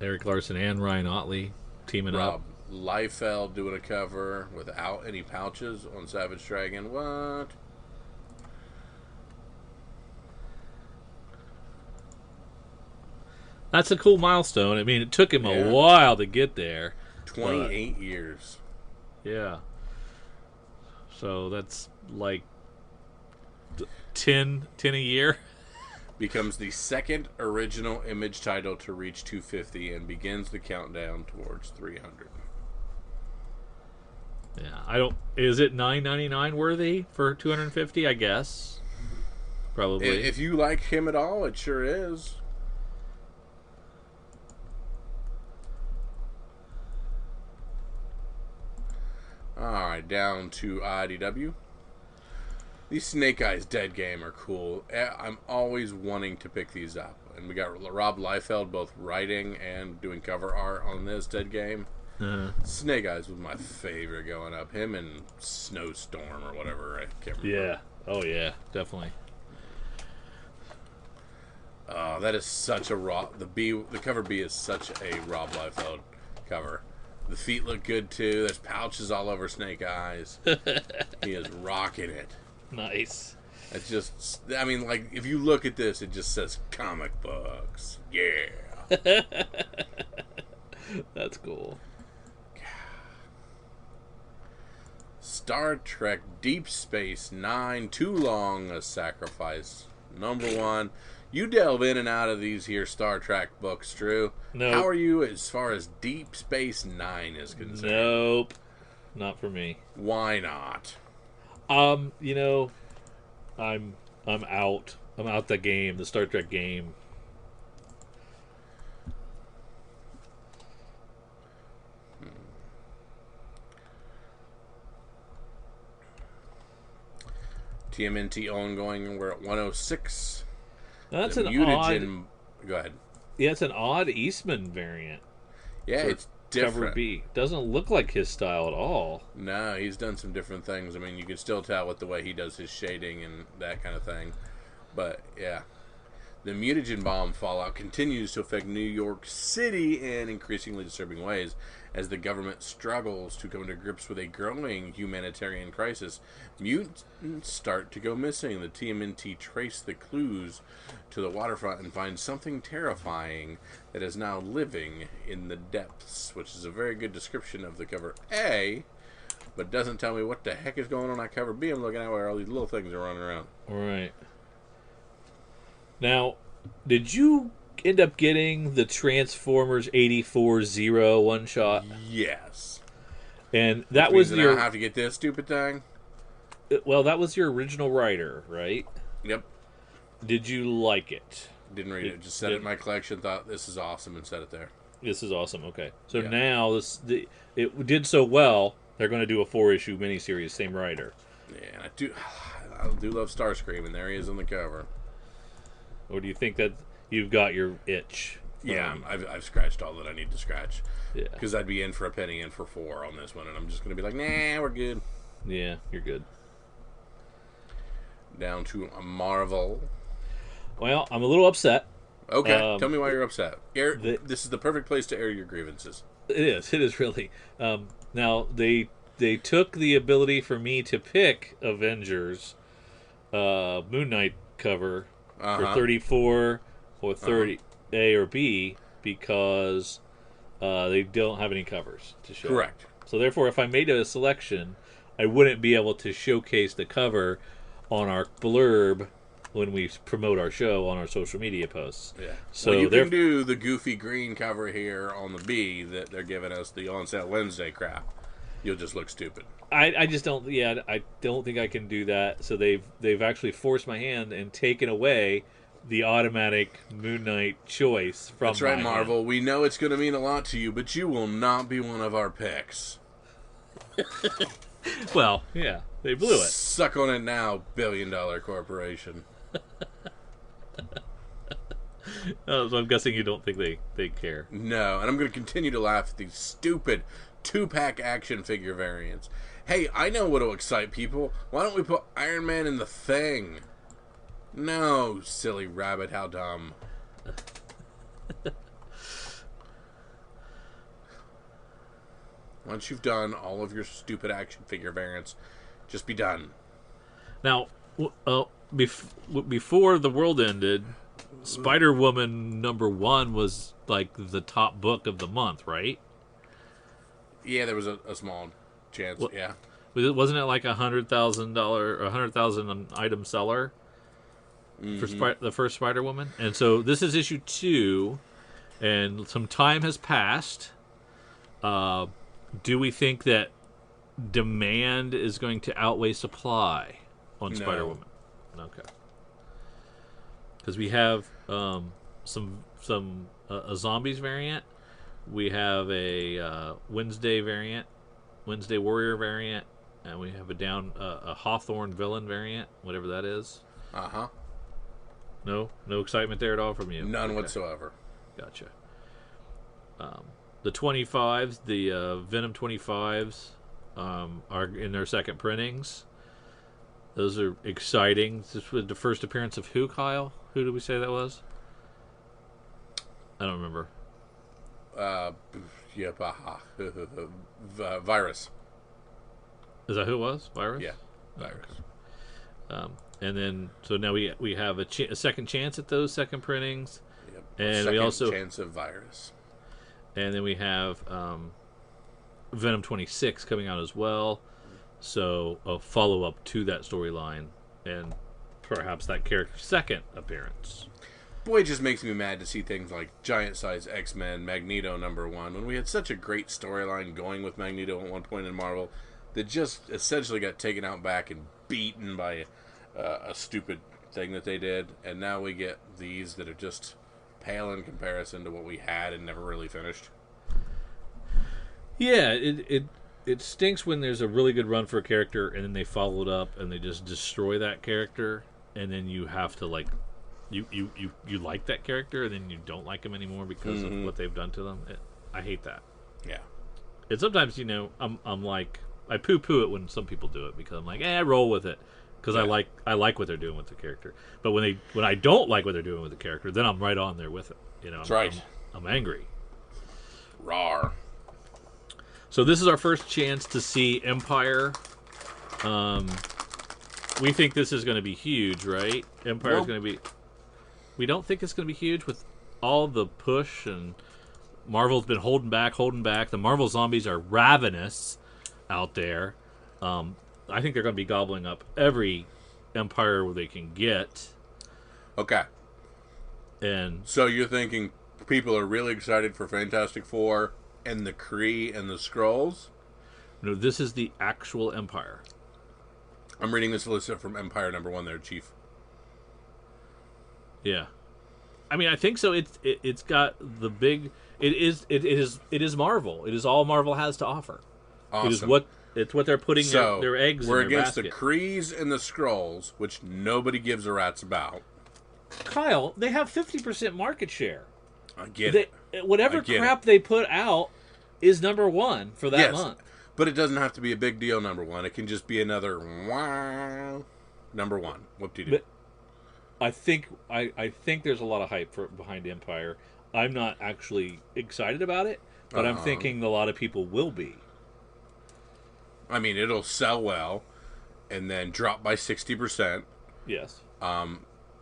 Eric Larson and Ryan Otley teaming Rob up. Liefeld doing a cover without any pouches on Savage Dragon. What? That's a cool milestone. I mean, it took him a while to get there. 28 years. Yeah. So that's like 10 a year. Becomes the second original Image title to reach 250 and begins the countdown towards 300. Yeah, is it $9.99 worthy for 250? I guess. Probably. If you like him at all, it sure is. Alright, down to IDW. These Snake Eyes Dead Game are cool. I'm always wanting to pick these up. And we got Rob Liefeld both writing and doing cover art on this Dead Game. Snake Eyes was my favorite going up. Him and Snowstorm or whatever. I can't remember. Yeah. Oh, yeah. Definitely. That is such a the cover B is such a Rob Liefeld cover. The feet look good too. There's pouches all over Snake Eyes. He is rocking it. Nice. It's just, I mean, like, if you look at this, it just says comic books. Yeah. That's cool. Star Trek Deep Space Nine, Too Long a Sacrifice. Number 1. You delve in and out of these here Star Trek books, Drew. Nope. How are you as far as Deep Space Nine is concerned? Nope. Not for me. Why not? You know, I'm out. I'm out the game, the Star Trek game. TMNT ongoing. We're at 106. That's The an mutagen. odd. Go ahead. Yeah, it's an odd Eastman variant. Yeah, for it's different. Cover B doesn't look like his style at all. No, he's done some different things. I mean, you can still tell with the way he does his shading and that kind of thing. But yeah, the mutagen bomb fallout continues to affect New York City in increasingly disturbing ways as the government struggles to come to grips with a growing humanitarian crisis. Mutants start to go missing. The TMNT trace the clues to the waterfront and find something terrifying that is now living in the depths, which is a very good description of the cover A, but doesn't tell me what the heck is going on that cover B. I'm looking at where all these little things are running around. All right. Now, did you end up getting the Transformers 84-0 one shot? Yes. And that Which was means your I have to get this stupid thing. well, that was your original writer, right? Yep. Did you like it? Didn't read it. Just set it in my collection. Thought this is awesome and set it there. This is awesome. Okay, so Yeah. now it did so well. They're going to do a 4-issue miniseries, same writer. Yeah, and I do love Starscream, and there he is on the cover. Or do you think that you've got your itch? Yeah, I've scratched all that I need to scratch. Yeah. Because I'd be in for a penny, in for 4 on this one, and I'm just going to be like, nah, we're good. Yeah, you're good. Down to Marvel. Well, I'm a little upset. Okay, tell me why you're upset. This is the perfect place to air your grievances. It is really. Now they took the ability for me to pick Avengers Moon Knight cover for 34 or 30 A or B because they don't have any covers to show. Correct. So therefore, if I made a selection, I wouldn't be able to showcase the cover on our blurb when we promote our show on our social media posts. Yeah. So well, you can do the goofy green cover here on the B that they're giving us, the on sale Wednesday crap. You'll just look stupid. I just don't. Yeah, I don't think I can do that. So they've actually forced my hand and taken away the automatic Moon Knight choice from. That's right, my Marvel. hand. We know it's going to mean a lot to you, but you will not be one of our picks. Well, yeah, they blew it. Suck on it now, billion-dollar corporation. So I'm guessing you don't think they care. No, and I'm going to continue to laugh at these stupid 2-pack action figure variants. Hey, I know what'll excite people. Why don't we put Iron Man in the Thing? No, silly rabbit, how dumb. Once you've done all of your stupid action figure variants, just be done. Now, before the world ended, Spider-Woman #1 was like the top book of the month, right? Yeah, there was a small chance. Well, yeah, wasn't it like $100,000 or 100,000 item seller for the first Spider-Woman? And so this is issue 2, and some time has passed. Do we think that demand is going to outweigh supply on No. Spider-Woman? Okay. Because we have a zombies variant, we have a Wednesday variant, Wednesday Warrior variant, and we have a Hawthorne villain variant, whatever that is. No excitement there at all from you. None Okay. whatsoever. Gotcha. The 25s, the Venom 25s, are in their second printings. Those are exciting. This was the first appearance of who, Kyle? Who did we say that was? I don't remember. Virus. Is that who it was? Virus? Yeah, Virus. And then, so now we have a second chance at those second printings. Yep. And Second we also chance of Virus. And then we have Venom 26 coming out as well. So a follow-up to that storyline, and perhaps that character's second appearance. Boy, it just makes me mad to see things like Giant Size X-Men, Magneto #1, when we had such a great storyline going with Magneto at one point in Marvel that just essentially got taken out back and beaten by a stupid thing that they did. And now we get these that are just pale in comparison to what we had and never really finished. Yeah, it stinks when there's a really good run for a character and then they follow it up and they just destroy that character, and then you have to like you like that character and then you don't like him anymore because of what they've done to them. I hate that. Yeah. And sometimes, I'm like, I poo-poo it when some people do it because I'm like, I roll with it because I like what they're doing with the character. But when I don't like what they're doing with the character, then I'm right on there with it. That's right. I'm angry. Rawr. So this is our first chance to see Empire. We think this is going to be huge, right? Empire is going to be. We don't think it's going to be huge with all the push, and Marvel's been holding back. The Marvel zombies are ravenous out there. I think they're going to be gobbling up every Empire they can get. Okay. And so you're thinking people are really excited for Fantastic Four and the Kree and the Skrulls? No, this is the actual Empire. I'm reading this list from Empire #1 there, Chief. Yeah. I mean, I think so. It's got the big. It is Marvel. It is all Marvel has to offer. Awesome. It's what they're putting their eggs. We're in their against basket. the Krees and the Skrulls, which nobody gives a rat's about. Kyle, they have 50% market share. I get it. Whatever crap they put out is #1 for that month. But it doesn't have to be a big deal #1. It can just be another wow #1. Whoop-de-doo. I think there's a lot of hype behind Empire. I'm not actually excited about it, but I'm thinking a lot of people will be. I mean, it'll sell well and then drop by 60%. Yes.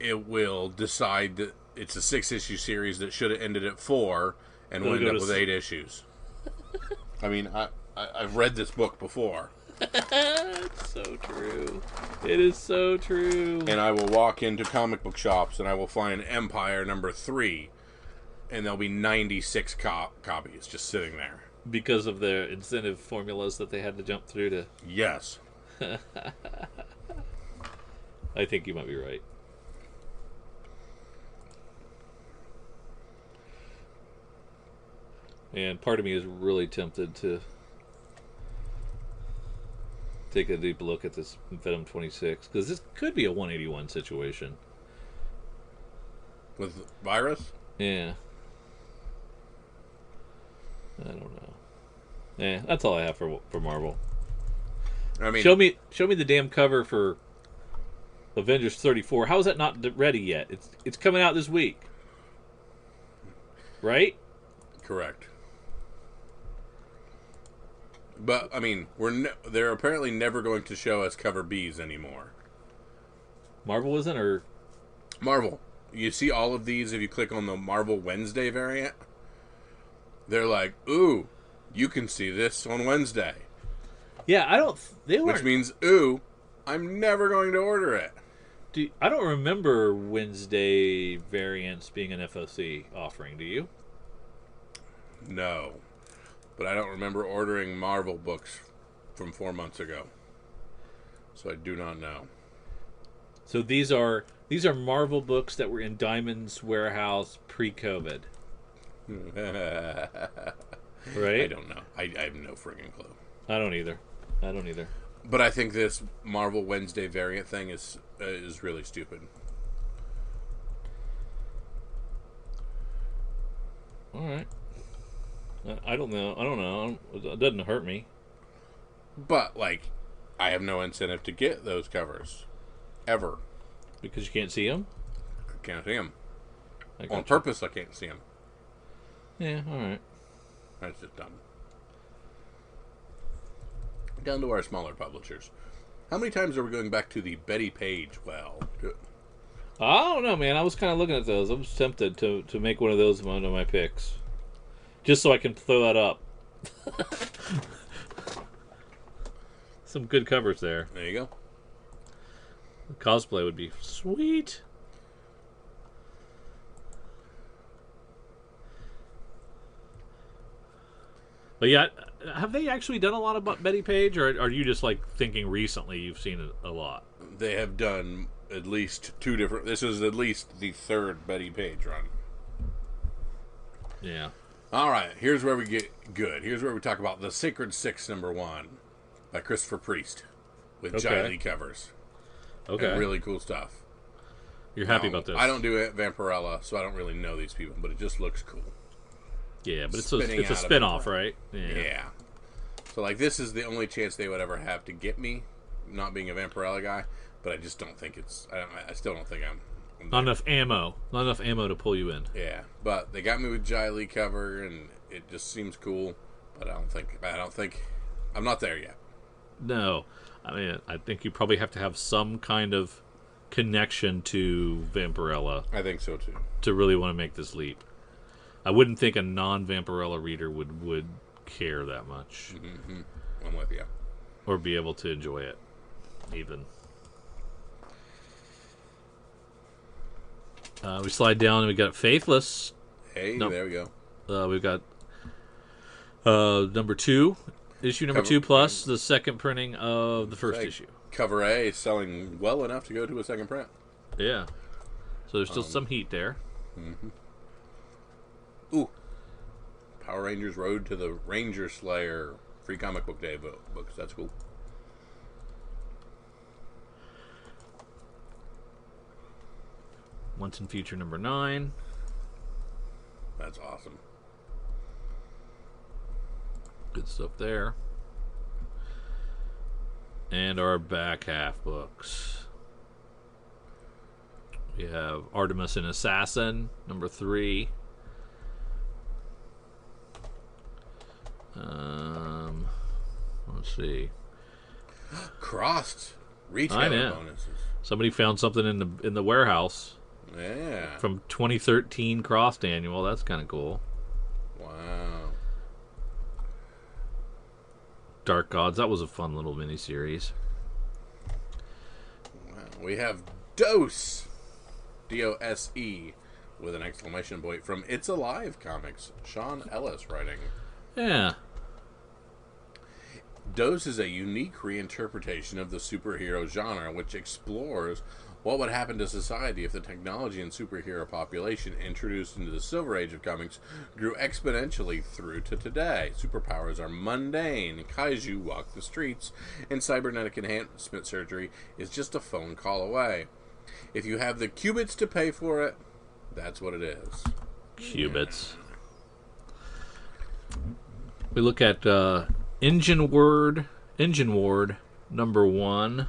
it will decide that it's a 6-issue series that should have ended at 4 and will end up with 8 issues. I mean, I've read this book before. It's so true. It is so true. And I will walk into comic book shops and I will find Empire number 3, and there'll be 96 copies just sitting there. Because of their incentive formulas that they had to jump through to... Yes. I think you might be right. And part of me is really tempted to take a deep look at this Venom 26, because this could be a 181 situation. With Virus? Yeah. I don't know. Yeah, that's all I have for Marvel. I mean, show me the damn cover for Avengers 34. How is that not ready yet? It's coming out this week, right? Correct. But I mean, they're apparently never going to show us cover Bs anymore. Marvel isn't, or Marvel. You see all of these if you click on the Marvel Wednesday variant. They're like, ooh, you can see this on Wednesday. Yeah, I don't. They weren't. Which means, ooh, I'm never going to order it. I don't remember Wednesday variants being an FOC offering. Do you? No, but I don't remember ordering Marvel books from 4 months ago, so I do not know. So these are Marvel books that were in Diamond's warehouse pre-COVID. Right? I don't know. I have no friggin' clue. I don't either. But I think this Marvel Wednesday variant thing is really stupid. All right. I don't know. It doesn't hurt me. But, like, I have no incentive to get those covers. Ever. Because you can't see them? I can't see them. Gotcha. On purpose, I can't see them. Yeah, all right. That's just dumb. Down to our smaller publishers. How many times are we going back to the Betty Page well? I don't know, man. I was kind of looking at those. I was tempted to make one of those one of my picks. Just so I can throw that up. Some good covers there. There you go. Cosplay would be sweet. But yeah, have they actually done a lot about Betty Page, or are you just like thinking recently you've seen it a lot? They have done at least 2 different... This is at least the 3rd Betty Page run. Yeah. All right, here's where we get good. Here's where we talk about The Sacred Six, #1, by Christopher Priest, with Jai Lee covers. Okay. And really cool stuff. You're happy about this? I don't do it Vampirella, so I don't really know these people, but it just looks cool. Yeah, but it's a spin-off, right? Yeah. So, like, this is the only chance they would ever have to get me, not being a Vampirella guy, but I just don't think it's... I still don't think I'm not enough ammo. Not enough ammo to pull you in. Yeah, but they got me with Jai Lee cover, and it just seems cool, but I don't think... I'm not there yet. No. I mean, I think you probably have to have some kind of connection to Vampirella. I think so, too. To really want to make this leap. I wouldn't think a non-Vampirella reader would care that much. Mm-hmm. I'm with you. Or be able to enjoy it, even. We slide down and we got Faithless. Hey, there we go. We've got number 2, issue number 2 plus the second printing of the first issue. Cover A is selling well enough to go to a second print. Yeah. So there's still some heat there. Mm-hmm. Ooh. Power Rangers Road to the Ranger Slayer Free Comic Book Day books. That's cool. Once in Future number 9. That's awesome. Good stuff there. And our back half books. We have Artemis and Assassin, number 3. Let's see. Crossed retail bonuses. Somebody found something in the warehouse Yeah. from 2013 Crossed Annual. That's kind of cool. Wow. Dark Gods. That was a fun little miniseries. Wow. We have Dose, Dose, with an exclamation point from It's Alive Comics. Sean Ellis writing. Yeah. Dose is a unique reinterpretation of the superhero genre, which explores what would happen to society if the technology and superhero population introduced into the Silver Age of comics grew exponentially through to today. Superpowers are mundane, kaiju walk the streets, and cybernetic enhancement surgery is just a phone call away. If you have the qubits to pay for it, that's what it is. Qubits. We look at Engine Ward number 1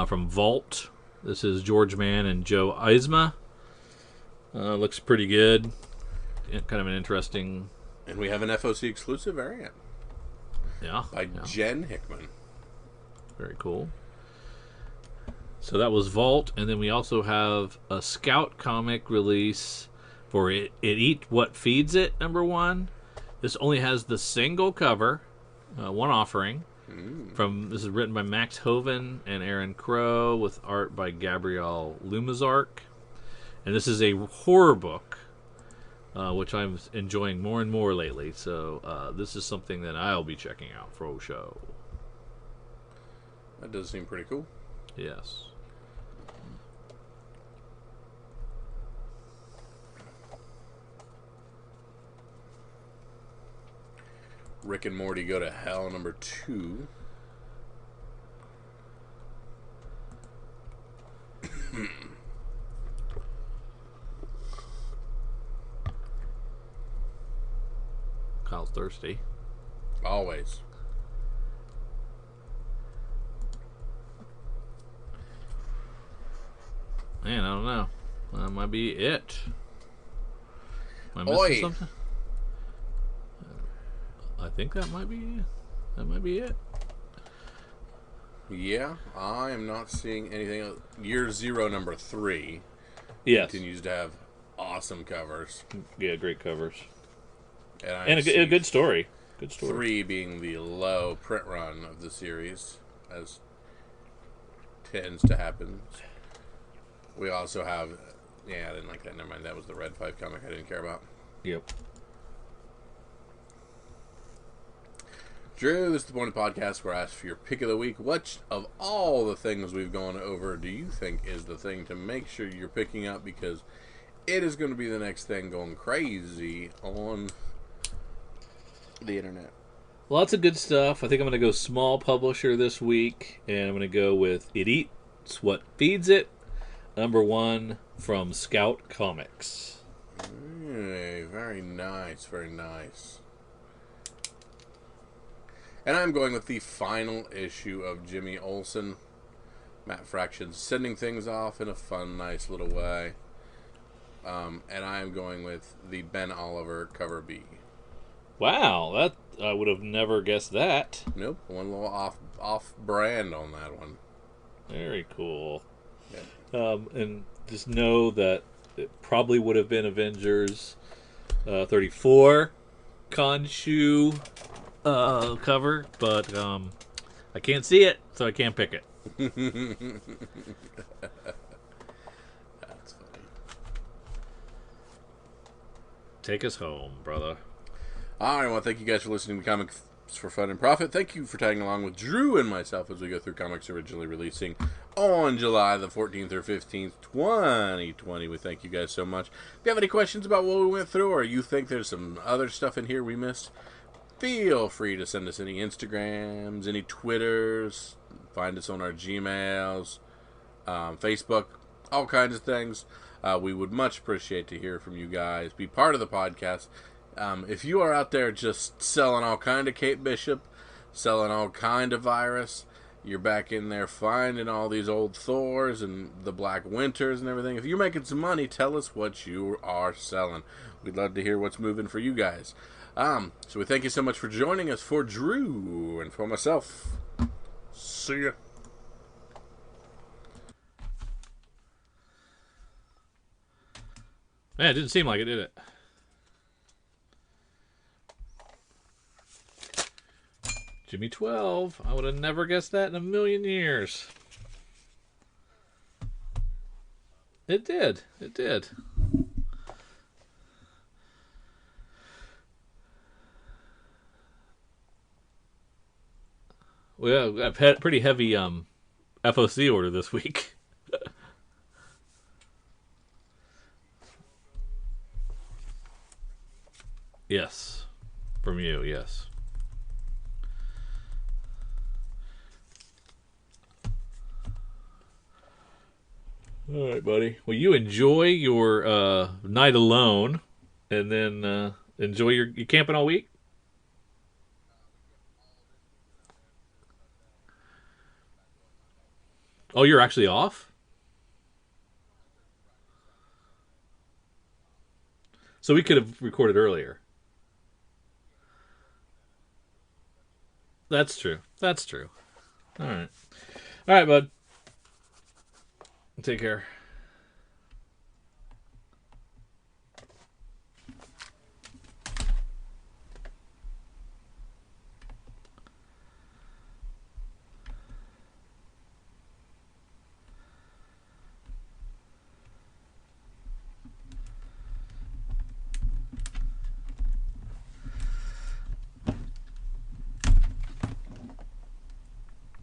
from Vault. This is George Mann and Joe Eisma. Looks pretty good. Kind of an interesting. And we have an FOC exclusive variant. Yeah. By Jen Hickman. Very cool. So that was Vault, and then we also have a Scout comic release for It Eat What Feeds It, number 1. This only has the single cover, one offering. This is written by Max Hoven and Aaron Crow with art by Gabrielle Lumazark. And this is a horror book, which I'm enjoying more and more lately. So this is something that I'll be checking out for a show. That does seem pretty cool. Yes. Rick and Morty Go to Hell, number 2. Kyle's thirsty. Always. Man, I don't know. That might be it. Am I Oi. missing something? I think that might be it. Yeah, I am not seeing anything else. Year Zero, number 3. Yes. Continues to have awesome covers. Yeah, great covers. And A good story. Good story. 3 being the low print run of the series, as tends to happen. We also have... Yeah, I didn't like that. Never mind. That was the Red 5 comic I didn't care about. Yep. Drew, this is the Point of Podcast where I ask for your pick of the week. Which of all the things we've gone over do you think is the thing to make sure you're picking up? Because it is going to be the next thing going crazy on the internet. Lots of good stuff. I think I'm going to go small publisher this week, and I'm going to go with It Eats What Feeds It, number 1 from Scout Comics. Very nice, very nice. And I'm going with the final issue of Jimmy Olsen. Matt Fraction sending things off in a fun, nice little way. And I am going with the Ben Oliver cover B. Wow, that I would have never guessed that. Nope, one little off brand on that one. Very cool. Yeah. And just know that it probably would have been Avengers 34 Khonshu cover, but I can't see it, so I can't pick it. That's funny. Take us home, brother. I want to thank you guys for listening to Comics for Fun and Profit. Thank you for tagging along with Drew and myself as we go through comics originally releasing on July the 14th or 15th, 2020. We thank you guys so much. If you have any questions about what we went through, or you think there's some other stuff in here we missed, feel free to send us any Instagrams, any Twitters, find us on our Gmails, Facebook, all kinds of things. We would much appreciate to hear from you guys. Be part of the podcast. If you are out there just selling all kind of Kate Bishop, selling all kind of Virus, you're back in there finding all these old Thors and the Black Winters and everything. If you're making some money, tell us what you are selling. We'd love to hear what's moving for you guys. So we thank you so much for joining us. For Drew and for myself, see ya. Man, it didn't seem like it, did it? Jimmy 12. I would have never guessed that in a million years. It did. It did. Well, I've had a pretty heavy FOC order this week. Yes. From you, yes. All right, buddy. Well, you enjoy your night alone, and then enjoy your camping all week. Oh, you're actually off? So we could have recorded earlier. That's true. That's true. All right. All right, bud. Take care.